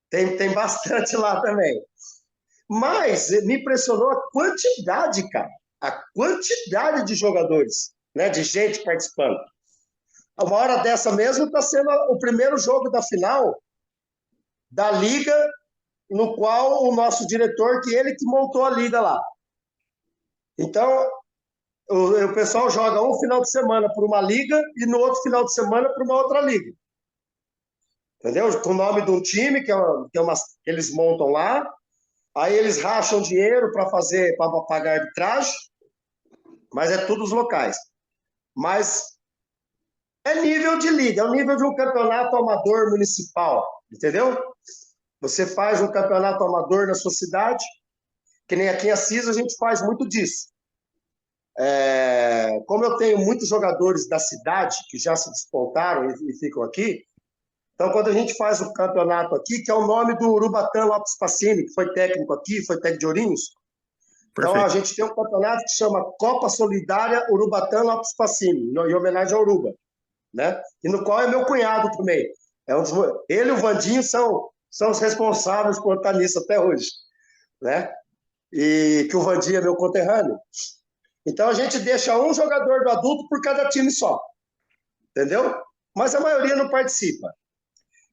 Tem bastante lá também. Mas me impressionou a quantidade, cara. A quantidade de jogadores, né? De gente participando. Uma hora dessa mesmo está sendo o primeiro jogo da final da liga, no qual o nosso diretor, que ele que montou a liga lá. Então, o pessoal joga um final de semana por uma liga e no outro final de semana por uma outra liga. Entendeu? Com o nome de um time que eles montam lá, aí eles racham dinheiro para pagar arbitragem, mas é tudo os locais. Mas é nível de liga, é o nível de um campeonato amador municipal, entendeu? Você faz um campeonato amador na sua cidade, que nem aqui em Assis a gente faz muito disso. Como eu tenho muitos jogadores da cidade que já se despontaram e ficam aqui, então quando a gente faz o campeonato aqui, que é o nome do Urubatã Lopes Pacini, que foi técnico aqui, foi técnico de Ourinhos, então a gente tem um campeonato que chama Copa Solidária Urubatã Lopes Pacini, em homenagem ao Uruba, né? E no qual é meu cunhado também. Ele e o Vandinho são os responsáveis por estar nisso até hoje, né? E que o Vandinho é meu conterrâneo. Então a gente deixa um jogador do adulto por cada time só, entendeu? Mas a maioria não participa.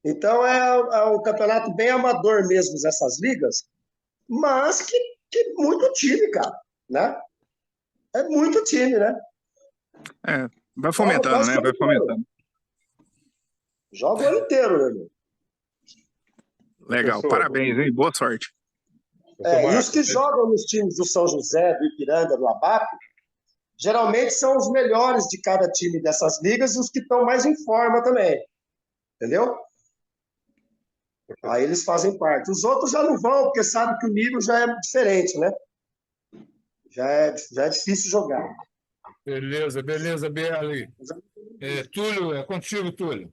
Então é um campeonato bem amador mesmo, essas ligas, mas que muito time, cara, né? É muito time, né? Vai fomentando, né? Vai fomentando. Joga o ano inteiro, né, meu? Legal, Professor, parabéns, hein? Boa sorte. E os que jogam nos times do São José, do Ipiranga, do Abape, geralmente são os melhores de cada time dessas ligas e os que estão mais em forma também. Entendeu? Aí eles fazem parte. Os outros já não vão, porque sabem que o nível já é diferente, né? Já é difícil jogar. Beleza, Bieli. Túlio, é contigo, Túlio.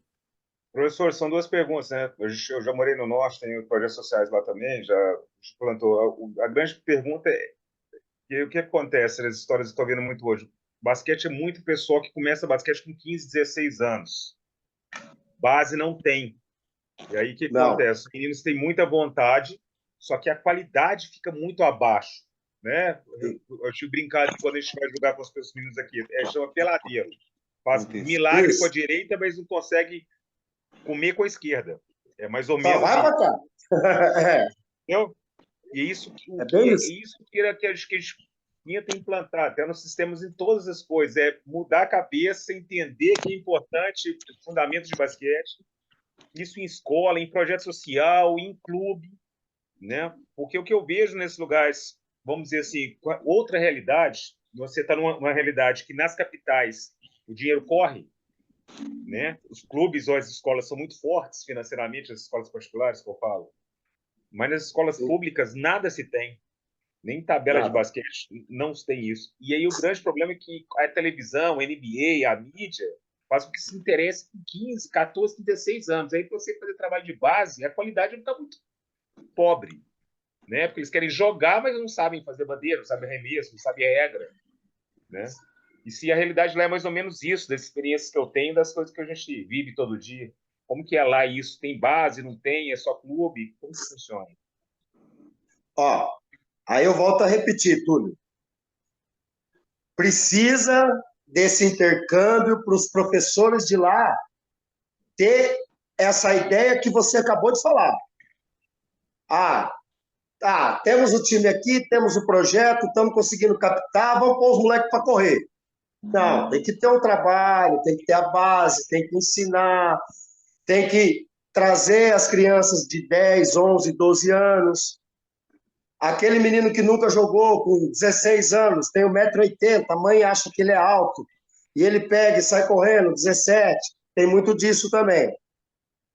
Professor, são 2 perguntas, né? Eu já morei no Norte, tenho projetos sociais lá também, já plantou. A grande pergunta é o que acontece nas histórias que eu estou vendo muito hoje? Basquete é muito pessoal que começa basquete com 15, 16 anos. Base não tem. E aí o que acontece? Os meninos têm muita vontade, só que a qualidade fica muito abaixo, né? Eu tinha brincado quando a gente vai jogar com os meninos aqui, chama peladeiro. Faz milagre com a direita, mas não consegue comer com a esquerda. É mais ou menos. Vai pra cá. Entendeu? E isso que a gente tenta implantar, até nos sistemas em todas as coisas, mudar a cabeça, entender que é importante fundamentos de basquete, isso em escola, em projeto social, em clube, né? Porque o que eu vejo nesses lugares, vamos dizer assim, outra realidade, você está numa realidade que nas capitais o dinheiro corre, né? Os clubes ou as escolas são muito fortes financeiramente, as escolas particulares que eu falo, mas nas escolas públicas nada se tem, nem tabela de basquete não se tem isso. E aí o grande problema é que a televisão, a NBA, a mídia faz com que se interesse com 15, 14, 16 anos. Aí para você fazer trabalho de base, a qualidade está muito pobre, né? Porque eles querem jogar, mas não sabem fazer bandeira, não sabem arremesso, não sabem a regra, né? E se a realidade lá é mais ou menos isso, das experiências que eu tenho, das coisas que a gente vive todo dia. Como que é lá isso? Tem base, não tem? É só clube? Como que funciona? Aí eu volto a repetir, Túlio. Precisa desse intercâmbio para os professores de lá ter essa ideia que você acabou de falar. Temos o time aqui, temos o projeto, estamos conseguindo captar, vamos pôr os moleques para correr. Não, tem que ter um trabalho, tem que ter a base, tem que ensinar, tem que trazer as crianças de 10, 11, 12 anos. Aquele menino que nunca jogou com 16 anos, tem 1,80 m, a mãe acha que ele é alto, e ele pega e sai correndo, 17. Tem muito disso também.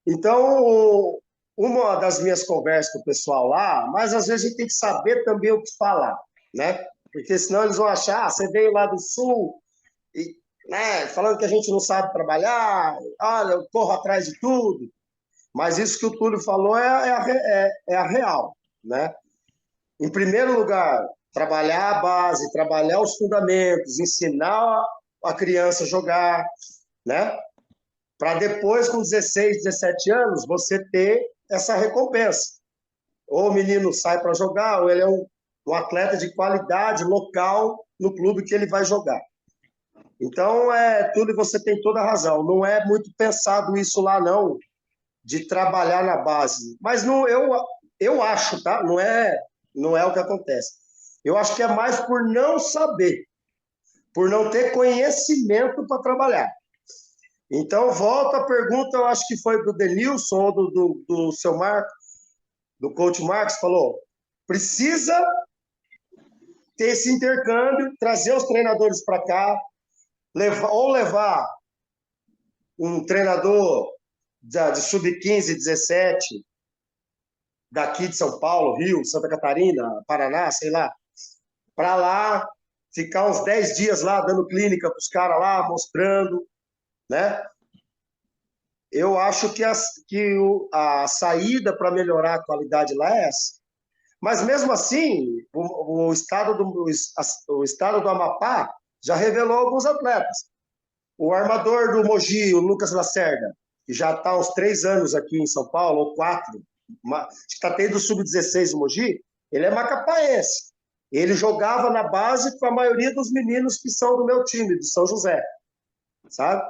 Então, uma das minhas conversas com o pessoal lá, mas às vezes a gente tem que saber também o que falar, né? Porque senão eles vão achar, você veio lá do Sul, e, né, falando que a gente não sabe trabalhar, olha, eu corro atrás de tudo. Mas isso que o Túlio falou é a real, né? Em primeiro lugar, trabalhar a base, trabalhar os fundamentos, ensinar a criança a jogar, né? Para depois, com 16, 17 anos, você ter essa recompensa. Ou o menino sai para jogar, ou ele é um atleta de qualidade local no clube que ele vai jogar. Então, Túlio, você tem toda a razão. Não é muito pensado isso lá, não, de trabalhar na base. Mas não, eu acho, tá? Não é o que acontece. Eu acho que é mais por não saber, por não ter conhecimento para trabalhar. Então, volta a pergunta, eu acho que foi do Denilson ou do seu Marco, do coach Marcos, falou, precisa ter esse intercâmbio, trazer os treinadores para cá, levar um treinador de sub-15, 17, daqui de São Paulo, Rio, Santa Catarina, Paraná, sei lá, para lá, ficar uns 10 dias lá, dando clínica para os caras lá, mostrando, né? Eu acho que a saída para melhorar a qualidade lá é essa. Mas mesmo assim, o estado do Amapá já revelou alguns atletas. O armador do Mogi, o Lucas Lacerda, que já está há uns 3 anos aqui em São Paulo, ou 4, está tendo o sub-16 do Mogi, ele é macapaense. Ele jogava na base com a maioria dos meninos que são do meu time, de São José, sabe?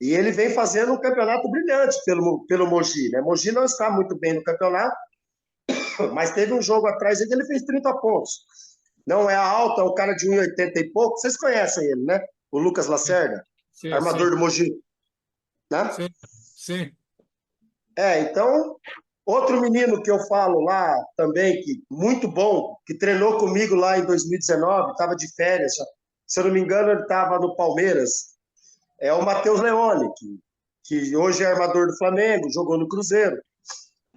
E ele vem fazendo um campeonato brilhante pelo Mogi, né? Mogi não está muito bem no campeonato, mas teve um jogo atrás que ele fez 30 pontos. Não é alta, é um cara de 1,80 e pouco. Vocês conhecem ele, né? O Lucas Lacerda, Sim, armador sim, do Mogi, né? sim, sim. Então, outro menino que eu falo lá também, que muito bom, que treinou comigo lá em 2019, estava de férias, se eu não me engano, ele estava no Palmeiras, é o Matheus Leone, que hoje é armador do Flamengo, jogou no Cruzeiro.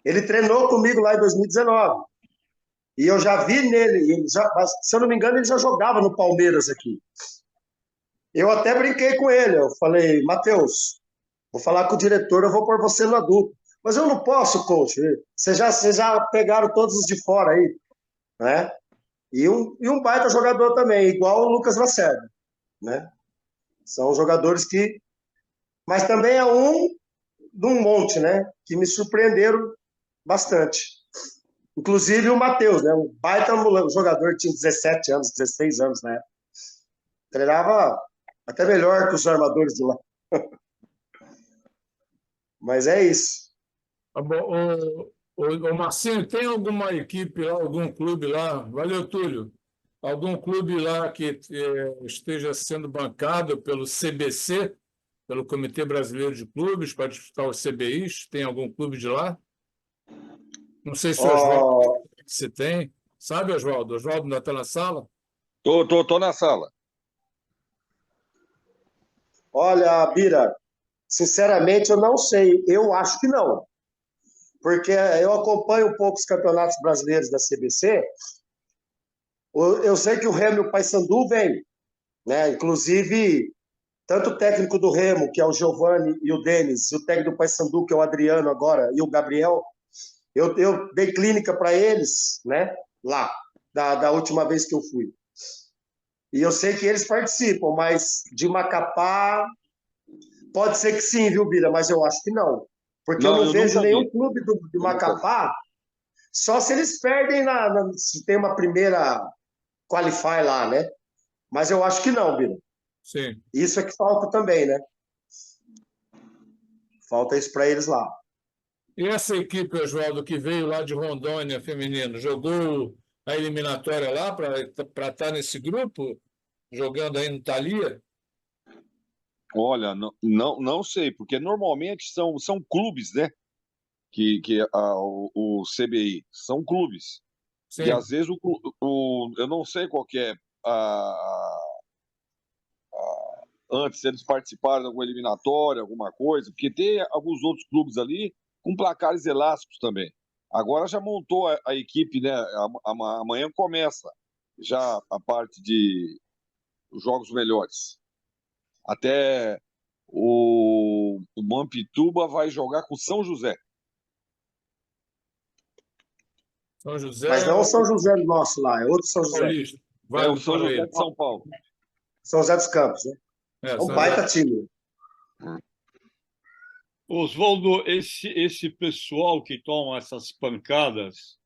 Ele treinou comigo lá em 2019. E eu já vi nele, se eu não me engano, ele já jogava no Palmeiras aqui. Eu até brinquei com ele, eu falei, Matheus, vou falar com o diretor, eu vou pôr você no adulto. Mas eu não posso, coach. Vocês já pegaram todos os de fora aí, né? E um baita jogador também, igual o Lucas Lacerda, né? São jogadores que... Mas também é um de um monte, né? Que me surpreenderam bastante. Inclusive o Matheus, né? Um baita jogador, tinha 17 anos, 16 anos, né? Treinava até melhor que os armadores de lá. Mas é isso. Tá bom. Ô, Marcinho, tem alguma equipe lá, algum clube lá? Valeu, Túlio. Algum clube lá que esteja sendo bancado pelo CBC, pelo Comitê Brasileiro de Clubes, para disputar os CBIs? Tem algum clube de lá? Não sei se o Oswaldo Ó, você tem. Sabe, Oswaldo? Oswaldo ainda está na sala? Tô na sala. olha, Bira, sinceramente eu não sei. Eu acho que não. Porque eu acompanho um pouco os campeonatos brasileiros da CBC. Eu sei que o Remo e o Paysandu vem, né? Inclusive, tanto o técnico do Remo, que é o Giovani e o Denis, e o técnico do Paysandu, que é o Adriano agora, e o Gabriel, eu dei clínica para eles, né? Lá, da última vez que eu fui. E eu sei que eles participam, mas de Macapá, pode ser que sim, viu, Bira? Mas eu acho que não. Porque eu Não, não eu vejo nunca nenhum vi. clube de Eu nunca vi. Macapá, só se eles perdem se tem uma primeira qualify lá, né? Mas eu acho que não, Bira. Sim. Isso é que falta também, né? Falta isso para eles lá. E essa equipe, Oswaldo, que veio lá de Rondônia, feminino, jogou a eliminatória lá para estar nesse grupo, jogando aí no Thalia? Olha, não sei, porque normalmente são clubes, né? O CBI são clubes. E Sim. às vezes eu não sei qual que é antes eles participaram de alguma eliminatória, alguma coisa, porque tem alguns outros clubes ali com placares elásticos também. Agora já montou a equipe, né? Amanhã começa já a parte de jogos melhores. Até o Mampituba vai jogar com São José. São José. Mas não o São José nosso lá, é outro São José. Paulista. É o São José de São Paulo. São José dos Campos, né? É um baita time. Oswaldo, esse pessoal que toma essas pancadas,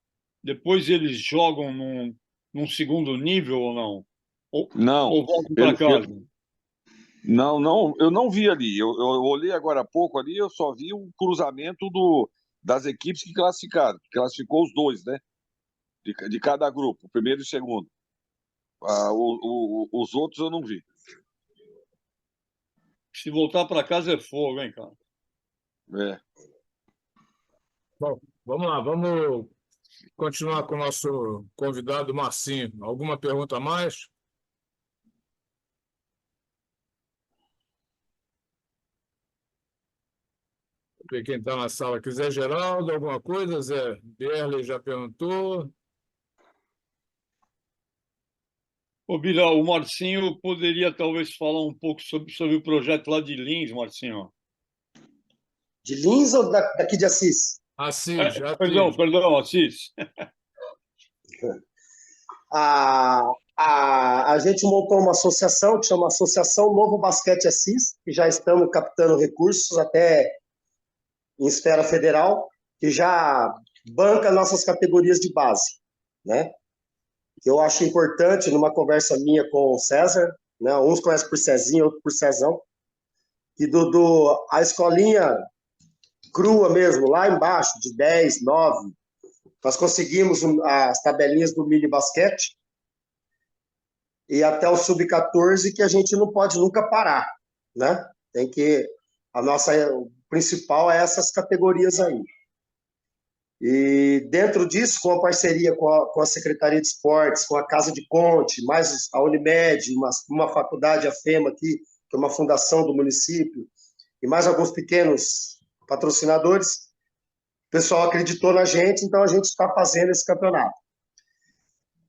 depois eles jogam num segundo nível ou não? Não. Ou voltam para casa? Não, eu não vi ali. Eu olhei agora há pouco ali, eu só vi um cruzamento das equipes que classificaram. Classificou os dois, né? De cada grupo, o primeiro e o segundo. Os outros eu não vi. Se voltar para casa é fogo, hein, cara? É. Bom, vamos lá, vamos continuar com o nosso convidado Marcinho. Alguma pergunta a mais? Ver quem está na sala. Quiser Geraldo, alguma coisa? Zé Berle já perguntou. Ô, Bira, o Marcinho poderia talvez falar um pouco sobre o projeto lá de Lins, Marcinho. De Lins ou daqui de Assis? Assis. Perdão, Assis. A gente montou uma associação que chama Associação Novo Basquete Assis, que já estamos captando recursos até em esfera federal, que já banca nossas categorias de base, né? Eu acho importante, numa conversa minha com o César, né? Uns conhecem por Cezinho, outros por Cezão, e a escolinha crua mesmo, lá embaixo, de 10, 9, nós conseguimos as tabelinhas do mini basquete e até o sub-14, que a gente não pode nunca parar, né? Tem que... o principal é essas categorias aí. E dentro disso, com a parceria com a Secretaria de Esportes, com a Casa de Conte, mais a Unimed, uma faculdade, a FEMA aqui, que é uma fundação do município, e mais alguns pequenos patrocinadores, o pessoal acreditou na gente, então a gente está fazendo esse campeonato.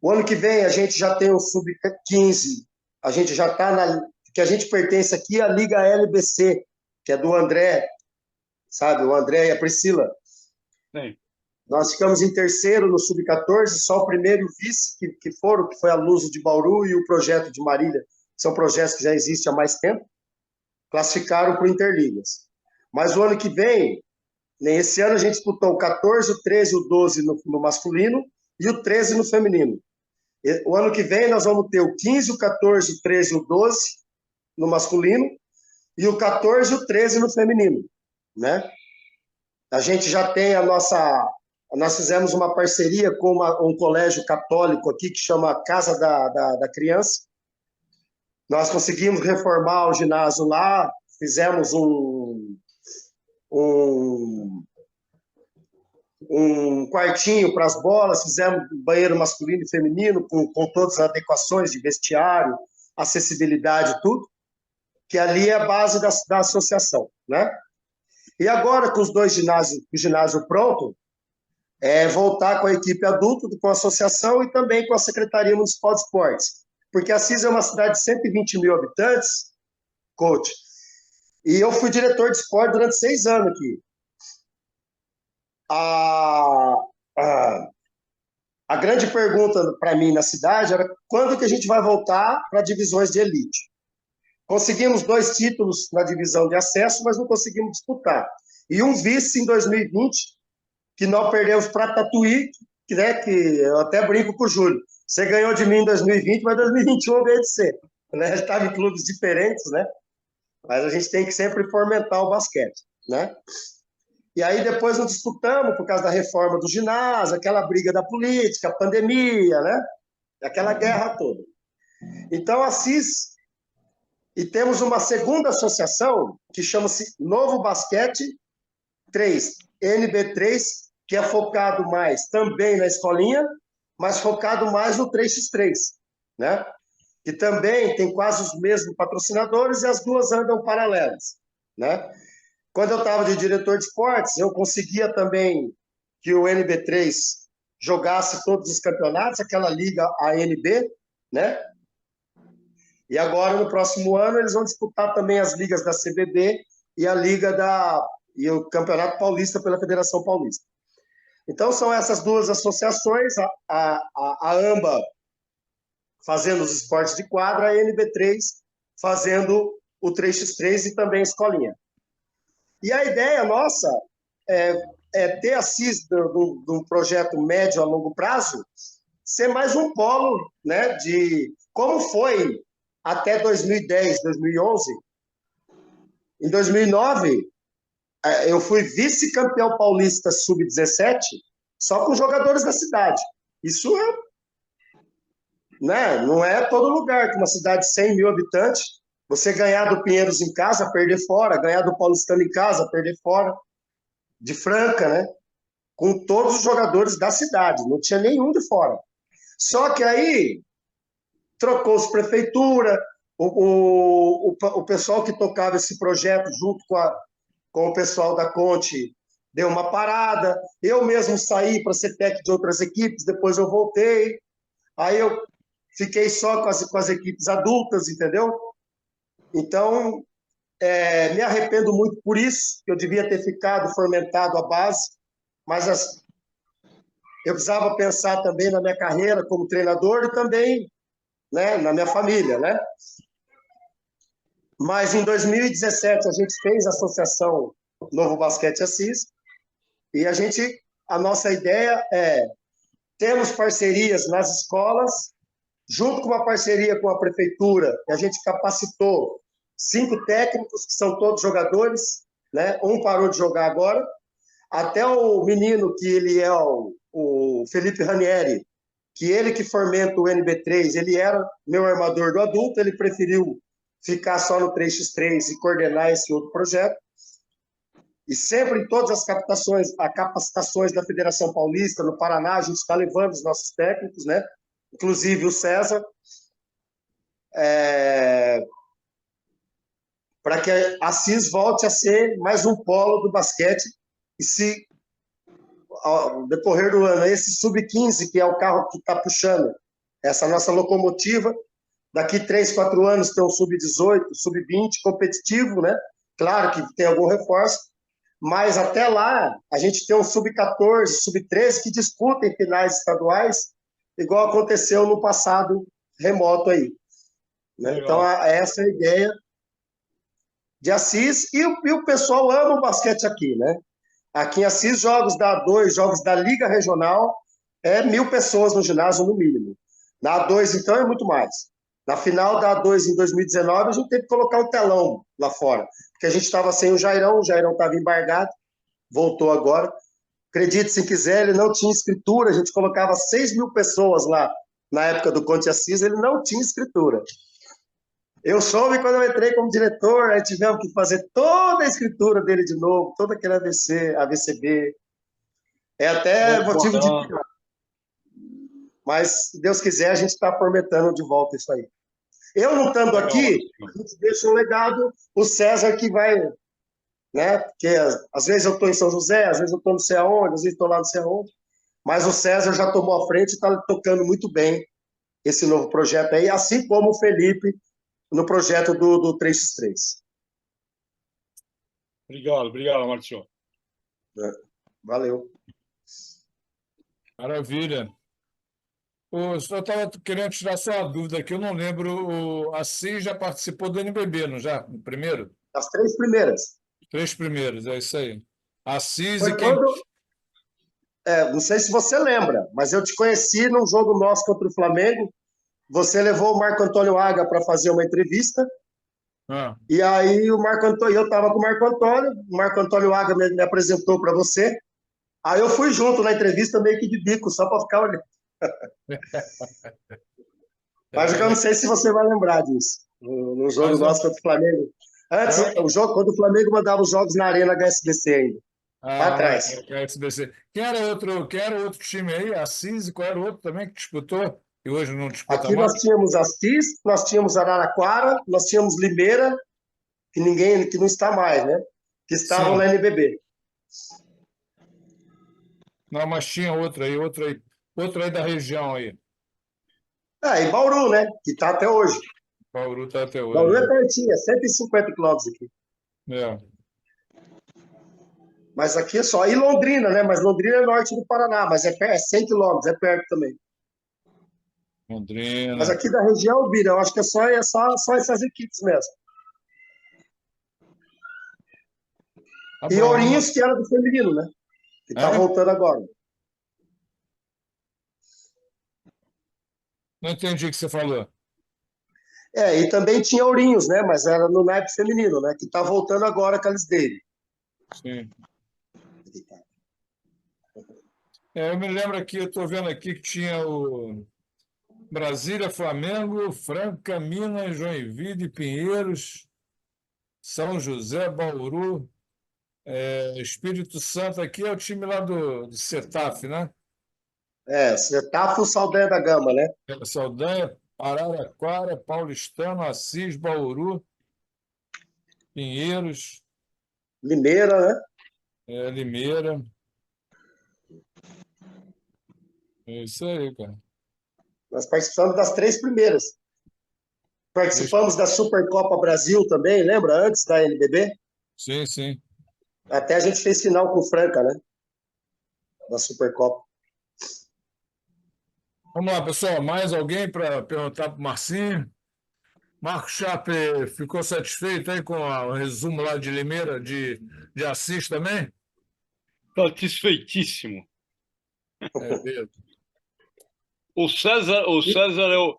O ano que vem a gente já tem o Sub-15, a gente já está que a gente pertence aqui à Liga LBC, que é do André, sabe? O André e a Priscila. Sim. Nós ficamos em terceiro no Sub-14, só o primeiro e o vice que foi a Luso de Bauru e o projeto de Marília, que são projetos que já existem há mais tempo, classificaram para o Interligas. Mas o ano que vem, esse ano a gente disputou o 14, o 13 e o 12 no masculino e o 13 no feminino. O ano que vem nós vamos ter o 15, o 14, o 13 e o 12 no masculino e o 14 e o 13 no feminino, né? A gente já tem nós fizemos uma parceria com um colégio católico aqui que chama Casa da Criança. Nós conseguimos reformar o ginásio lá, fizemos um quartinho para as bolas, fizemos banheiro masculino e feminino com todas as adequações de vestiário, acessibilidade, tudo, que ali é a base da associação, né? E agora, com os dois ginásios, o ginásio pronto, voltar com a equipe adulta, com a associação e também com a Secretaria Municipal de Esportes. Porque Assis é uma cidade de 120 mil habitantes, coach, e eu fui diretor de esporte durante 6 anos aqui. A grande pergunta para mim na cidade era quando que a gente vai voltar para divisões de elite. Conseguimos 2 títulos na divisão de acesso, mas não conseguimos disputar. E um vice em 2020, que nós perdemos para Tatuí, que eu até brinco com o Júlio. Você ganhou de mim em 2020, mas em 2021 eu ganhei de você. Né? A gente estava em clubes diferentes, né? Mas a gente tem que sempre fomentar o basquete, né? E aí depois nós disputamos por causa da reforma do ginásio, aquela briga da política, a pandemia, né? Aquela guerra toda. Então, Assis, e temos uma segunda associação que chama-se Novo Basquete 3, NB3, que é focado mais também na escolinha, mas focado mais no 3x3, né? Que também tem quase os mesmos patrocinadores e as duas andam paralelas, né? quando eu estava de diretor de esportes, eu conseguia também que o NB3 jogasse todos os campeonatos, aquela liga ANB, né? E agora, no próximo ano, eles vão disputar também as ligas da CBB e a liga e o Campeonato Paulista pela Federação Paulista. Então, são essas duas associações, a AMBA fazendo os esportes de quadra, a NB3 fazendo o 3x3 e também a escolinha. E a ideia nossa é ter a CIS do projeto médio a longo prazo ser mais um polo, né, de como foi até 2010, 2011. Em 2009, eu fui vice-campeão paulista sub-17 só com jogadores da cidade. Isso né, não é todo lugar que uma cidade de 100 mil habitantes, você ganhar do Pinheiros em casa, perder fora, ganhar do Paulistano em casa, perder fora, de Franca, né? Com todos os jogadores da cidade, não tinha nenhum de fora. Só que aí trocou-se prefeitura, o pessoal que tocava esse projeto junto com o pessoal da Conte deu uma parada, eu mesmo saí para ser técnico de outras equipes, depois eu voltei, aí eu fiquei só com as equipes adultas, entendeu? Então, me arrependo muito por isso, eu devia ter ficado fomentado a base, mas eu precisava pensar também na minha carreira como treinador e também, né, na minha família, né? Mas em 2017 a gente fez a associação Novo Basquete Assis e a nossa ideia é termos parcerias nas escolas, junto com uma parceria com a prefeitura, a gente capacitou 5 técnicos, que são todos jogadores, né? Um parou de jogar agora, até o menino que ele é o Felipe Ranieri, que ele que fomenta o NB3, ele era meu armador do adulto, ele preferiu ficar só no 3x3 e coordenar esse outro projeto. E sempre em todas as capacitações da Federação Paulista, no Paraná, a gente está levando os nossos técnicos, né? Inclusive o César, para que a CIS volte a ser mais um polo do basquete e se, ao decorrer do ano, esse sub-15, que é o carro que está puxando essa nossa locomotiva, daqui 3, 4 anos tem um sub-18, sub-20 competitivo, né? Claro que tem algum reforço, mas até lá a gente tem um sub-14, sub-13 que disputem finais estaduais, igual aconteceu no passado remoto aí. Né? Então, essa é a ideia de Assis, e o pessoal ama o basquete aqui, né? Aqui em Assis, jogos da A2, jogos da Liga Regional, 1.000 pessoas no ginásio, no mínimo. Na A2, então, é muito mais. Na final da A2, em 2019, a gente teve que colocar um telão lá fora, porque a gente estava sem o Jairão estava embargado, voltou agora. Acredite se quiser, ele não tinha escritura, a gente colocava 6.000 pessoas lá, na época do Conte Assis, ele não tinha escritura. Eu soube quando eu entrei como diretor, aí tivemos que fazer toda a escritura dele de novo, todo aquele AVCB. É até motivo de pior. Mas, se Deus quiser, a gente está fomentando de volta isso aí. Eu não estando aqui, a gente deixa um legado, o César que vai, né? Porque às vezes eu estou em São José, às vezes eu estou não sei aonde, às vezes estou lá não sei aonde. Mas o César já tomou a frente e está tocando muito bem esse novo projeto aí, assim como o Felipe no projeto do 3x3. Obrigado, Márcio. Valeu. Maravilha. Eu só estava querendo tirar só uma dúvida aqui, eu não lembro, o Assis já participou do NBB, não já? No primeiro? As 3 primeiras. 3 primeiros, é isso aí. Assis Foi e quem... não sei se você lembra, mas eu te conheci num jogo nosso contra o Flamengo. Você levou o Marco Antônio Aga para fazer uma entrevista. E aí o Marco Antônio, eu estava com o Marco Antônio Aga me apresentou para você. Aí eu fui junto na entrevista meio que de bico, só para ficar olhando. Mas eu não sei se você vai lembrar disso. No jogo nosso contra o Flamengo. Antes, o jogo, quando o Flamengo mandava os jogos na Arena HSBC ainda. Lá atrás. HSBC. Quem era outro time aí? Assis, e qual era o outro também que disputou? E hoje não disputa Aqui mais? nós tínhamos Assis, nós tínhamos Araraquara, nós tínhamos Limeira, que não está mais, né? que estavam Sim. na NBB. Não, mas tinha outra aí da região aí. E Bauru, né? Que está até hoje. Bauru está até Bauru hoje. é pertinho, é 150 quilômetros aqui. É. Mas aqui é só. E Londrina, né? Mas Londrina é norte do Paraná, mas é 100 quilômetros, é perto também. Mas Londrina. aqui da região, Bira, eu acho que é só essas equipes mesmo. Tá E bom, Ourinhos, que era do feminino, né? Que está É? voltando agora. Não entendi o que você falou. E também tinha Ourinhos, né? Mas era no naipe feminino, né? Que está voltando agora com a Lisdeire. Sim. Eu me lembro aqui, eu estou vendo aqui que tinha o Brasília, Flamengo, Franca, Minas, Joinville, Pinheiros, São José, Bauru, Espírito Santo. Aqui é o time lá do Setaf, né? Setafo, Saldanha da Gama, né? Saldanha, Araraquara, Paulistano, Assis, Bauru, Pinheiros, Limeira, né? Limeira. É isso aí, cara. Nós participamos das 3 primeiras. Participamos da Supercopa Brasil também, lembra? Antes da NBB. Sim, sim. Até a gente fez final com o Franca, né? Da Supercopa. Vamos lá, pessoal. Mais alguém para perguntar para o Marcinho? Marco Chape ficou satisfeito aí com o resumo lá de Limeira, de Assis também? Satisfeitíssimo. Beleza. O César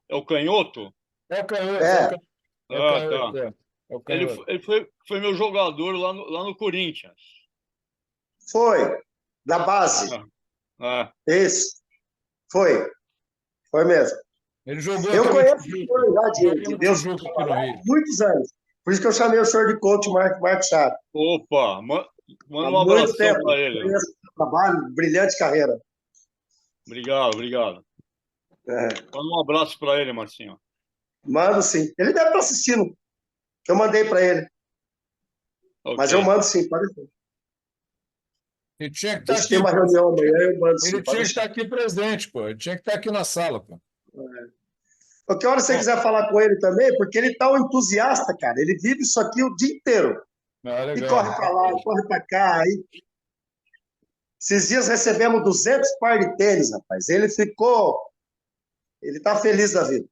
é o canhoto? É o canhoto. Tá. É o Ele canhoto. foi meu jogador lá no Corinthians. Foi. Da base. Isso. Foi. Foi mesmo. Ele jogou Eu aqui conheço no o senhor já de Deus, Tijuca aqui no Rio. muitos anos. Por isso que eu chamei o senhor de coach Marco Chape. Opa, manda Há um abração para ele. Conheço o trabalho, brilhante carreira. Obrigado. Manda um abraço para ele, Marcinho. Mando sim. Ele deve estar assistindo. Eu mandei para ele. Okay. Mas eu mando sim, pode ser. Ele tinha que estar aqui. Tem uma reunião amanhã, eu mando sim. Ele tinha que estar aqui presente, pô. Ele tinha que estar aqui na sala, pô. Qualquer hora você quiser falar com ele também, porque ele tá um entusiasta, cara. Ele vive isso aqui o dia inteiro. E corre para lá, corre para cá. Esses dias recebemos 200 par de tênis, rapaz. Ele tá feliz da vida.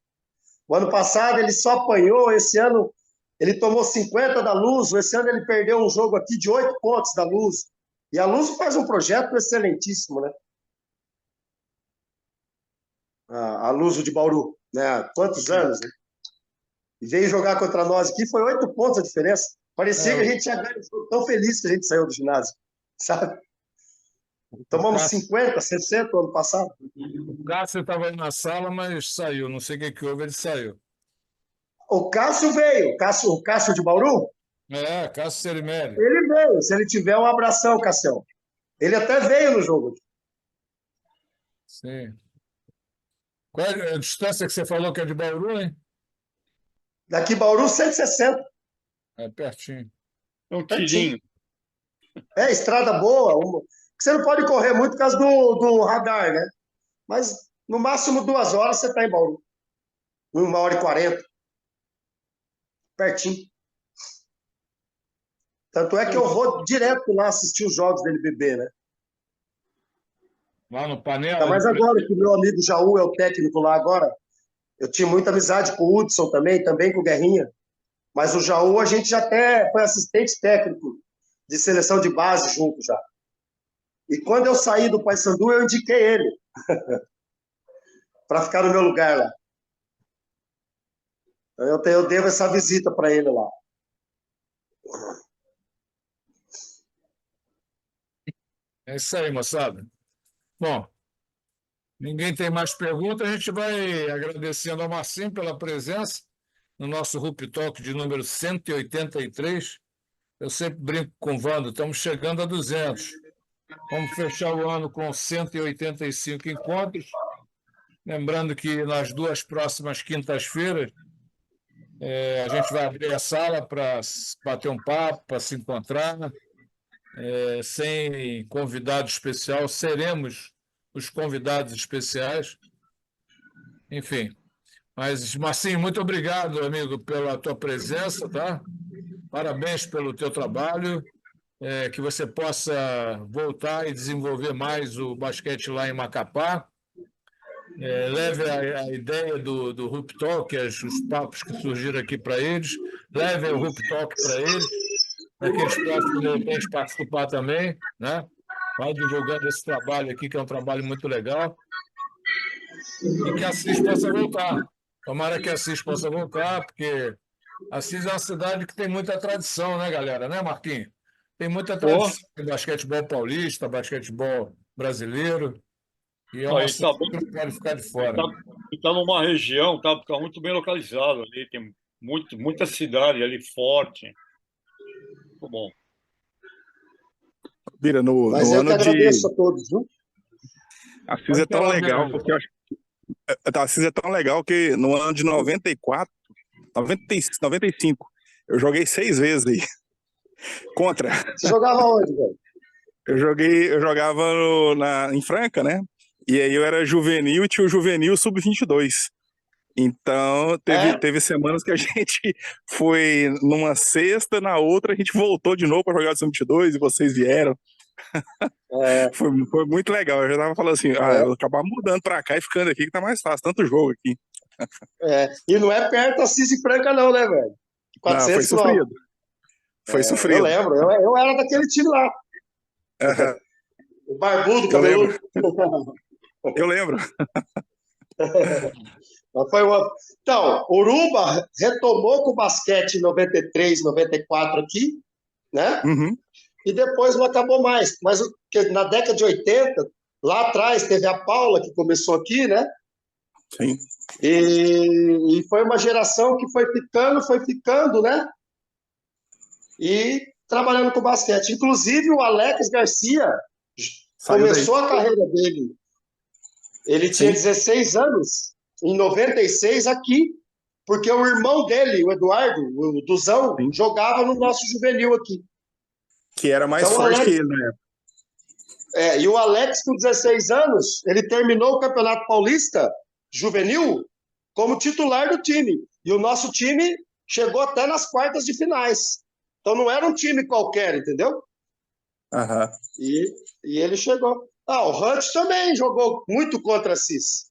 O ano passado ele só apanhou, esse ano ele tomou 50 da Luso, esse ano ele perdeu um jogo aqui de 8 pontos da Luso. E a Luso faz um projeto excelentíssimo, né? A Luso de Bauru, né? Há quantos anos, né? E veio jogar contra nós aqui, foi 8 pontos a diferença. Parecia que a gente tinha ganho, tão feliz que a gente saiu do ginásio, sabe? Tomamos 50, 60 ano passado. O Cássio estava aí na sala, mas saiu. Não sei o que houve, ele saiu. O Cássio veio. O Cássio de Bauru? Cássio Cerimeli. Ele veio. Se ele tiver, um abração, Cássio. Ele até veio no jogo. Sim. Qual é a distância que você falou que é de Bauru, hein? Daqui Bauru, 160. É pertinho. É um tirinho. Estrada boa. Você não pode correr muito por causa do radar, né? Mas no máximo 2 horas você está em Bauru. 1h40. Pertinho. Tanto é que eu vou direto lá assistir os jogos dele beber, né? Lá no Panela? Tá, mas agora que o meu amigo Jaú é o técnico lá agora, eu tinha muita amizade com o Hudson também com o Guerrinha. Mas o Jaú a gente já até foi assistente técnico de seleção de base junto já. E quando eu saí do Paysandu, eu indiquei ele para ficar no meu lugar lá. Eu devo essa visita para ele lá. É isso aí, moçada. Bom, ninguém tem mais perguntas, a gente vai agradecendo ao Marcinho pela presença no nosso Rup Talk de número 183. Eu sempre brinco com o Wando, estamos chegando a 200. Vamos fechar o ano com 185 encontros. Lembrando que nas 2 próximas quintas-feiras A gente vai abrir a sala para bater um papo, para se encontrar. Sem convidado especial, seremos os convidados especiais. Enfim. Mas, Marcinho, muito obrigado, amigo, pela tua presença, tá? Parabéns pelo teu trabalho. Que você possa voltar e desenvolver mais o basquete lá em Macapá. Leve a ideia do Hoop Talk, os papos que surgiram aqui para eles, leve o Hoop Talk para eles, para que eles possam, de repente, participar também, né? Vai divulgando esse trabalho aqui, que é um trabalho muito legal, e que a Assis possa voltar. Tomara que a Assis possa voltar, porque Assis é uma cidade que tem muita tradição, né, galera? Né, Marquinhos? Tem muita Pô, tradição de basquetebol paulista, basquetebol brasileiro, e é uma aí tá cidade bem, que não pode ficar de e tá, fora. e tá numa região, tá muito bem localizado ali, tem muita cidade ali forte. Muito bom. Bira, no Mas eu que ano de. agradeço a todos, viu? A CIS Pode é tão falar, meu legal, amigo. porque eu acho que a CIS é tão legal que no ano de 94, 95, eu joguei 6 vezes aí. Contra. Você jogava onde, velho? Eu jogava em Franca, né? E aí eu era juvenil e tinha o juvenil sub-22. Então, É? teve semanas que a gente foi numa sexta, na outra a gente voltou de novo para jogar o sub-22 e vocês vieram. É, Foi muito legal. Eu já tava falando assim, eu vou acabar mudando para cá e ficando aqui que tá mais fácil, tanto jogo aqui. E não é perto Assis e Franca, não, né, velho? Não, foi 400 sofrido. quilômetros. Foi Eu sofrido. lembro, eu era daquele time lá. Aham, O barbudo, eu lembro. cabeludo. Eu lembro. Mas foi Então, Uruba retomou com o basquete em 93, 94 aqui, né? Uhum, E depois não acabou mais. Mas na década de 80, lá atrás, teve a Paula, que começou aqui, né? sim. E foi uma geração que foi ficando, né? E trabalhando com basquete. Inclusive, o Alex Garcia Saiu daí. começou a carreira dele. Ele tinha Sim, 16 anos, em 96, aqui, porque o irmão dele, o Eduardo, o Duzão, sim. jogava no nosso juvenil aqui. Que era mais Então, forte que ele, né? e o Alex, com 16 anos, ele terminou o Campeonato Paulista juvenil como titular do time. E o nosso time chegou até nas quartas de finais. Então não era um time qualquer, entendeu? Aham. E ele chegou. O Hunt também jogou muito contra a CIS.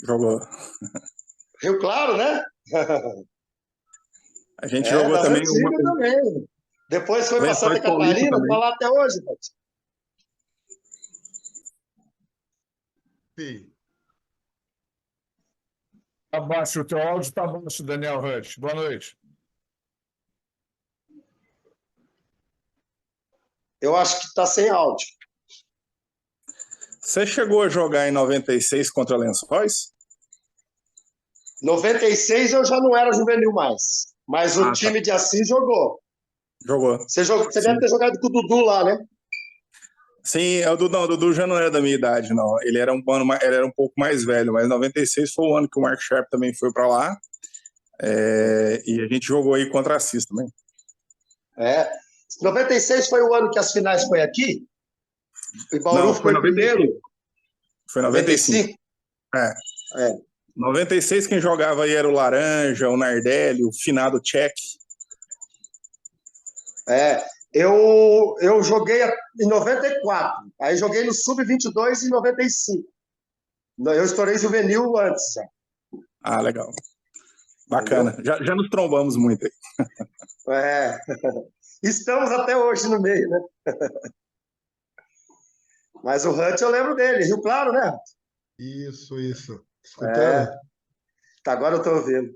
Jogou. Rio Claro, né? A gente jogou Das também antigas também. Depois foi para Santa Lençóis Paulista Catarina, também. está lá até hoje, Hunt. Sim. Tá baixo, o teu áudio está baixo, Daniel Hunt. Boa noite. Eu acho que está sem áudio. Você chegou a jogar em 96 contra Lençóis? 96 eu já não era juvenil mais. Mas o Tá. time de Assis jogou. Jogou. Você deve ter jogado com o Dudu lá, né? Sim, o Dudu já não era da minha idade, não. Ele era ele era um pouco mais velho, mas 96 foi o ano que o Mark Sharp também foi para lá. E a gente jogou aí contra a Assis também. 96 foi o ano que as finais foi aqui? E Bauru Não, ficou em primeiro? Foi 95. 95? 96 quem jogava aí era o Laranja, o Nardelli, o finado Tchek. Eu joguei em 94. Aí joguei no Sub-22 em 95. Eu estourei juvenil antes já. Ah, legal. Bacana. Já nos trombamos muito aí. Estamos até hoje no meio, né? Mas o Hunt eu lembro dele, Rio Claro, né? Isso. Escutando? Agora eu tô ouvindo.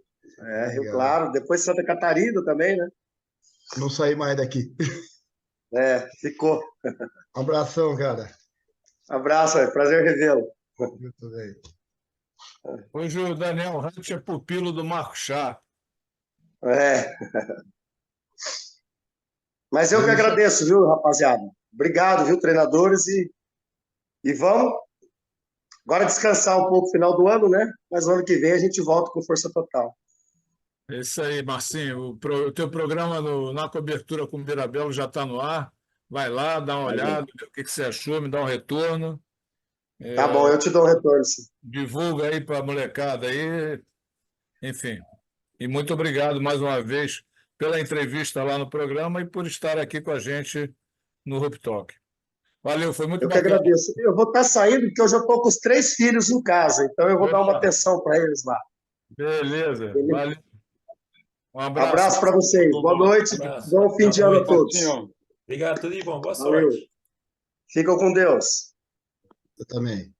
Rio Claro. Depois Santa Catarina também, né? Não saí mais daqui. Ficou. Abração, cara. Abraço, prazer revê-lo. Muito bem. Hoje o Daniel Hunt é pupilo do Marco Chá. Mas eu que agradeço, viu, rapaziada? Obrigado, viu, treinadores, e vamos agora descansar um pouco no final do ano, né? Mas no ano que vem a gente volta com força total. É isso aí, Marcinho. O teu programa na cobertura com o Mirabello já está no ar. Vai lá, dá uma olhada, vê o que você achou, me dá um retorno. Tá bom, eu te dou um retorno, sim. Divulga aí para a molecada aí. Enfim. E muito obrigado mais uma vez pela entrevista lá no programa e por estar aqui com a gente no Hoop Talk. Valeu, foi muito Eu que bacana. agradeço. Eu vou estar saindo porque eu já estou com os 3 filhos em casa, então eu vou dar uma atenção para eles lá. Beleza, Beleza? valeu. Um abraço. Abraço para vocês. Boa noite. Abraço. Bom fim de Boa ano a noite, todos. Marcinho. Obrigado, tudo de bom. Boa Valeu. sorte. Ficam com Deus. Eu também.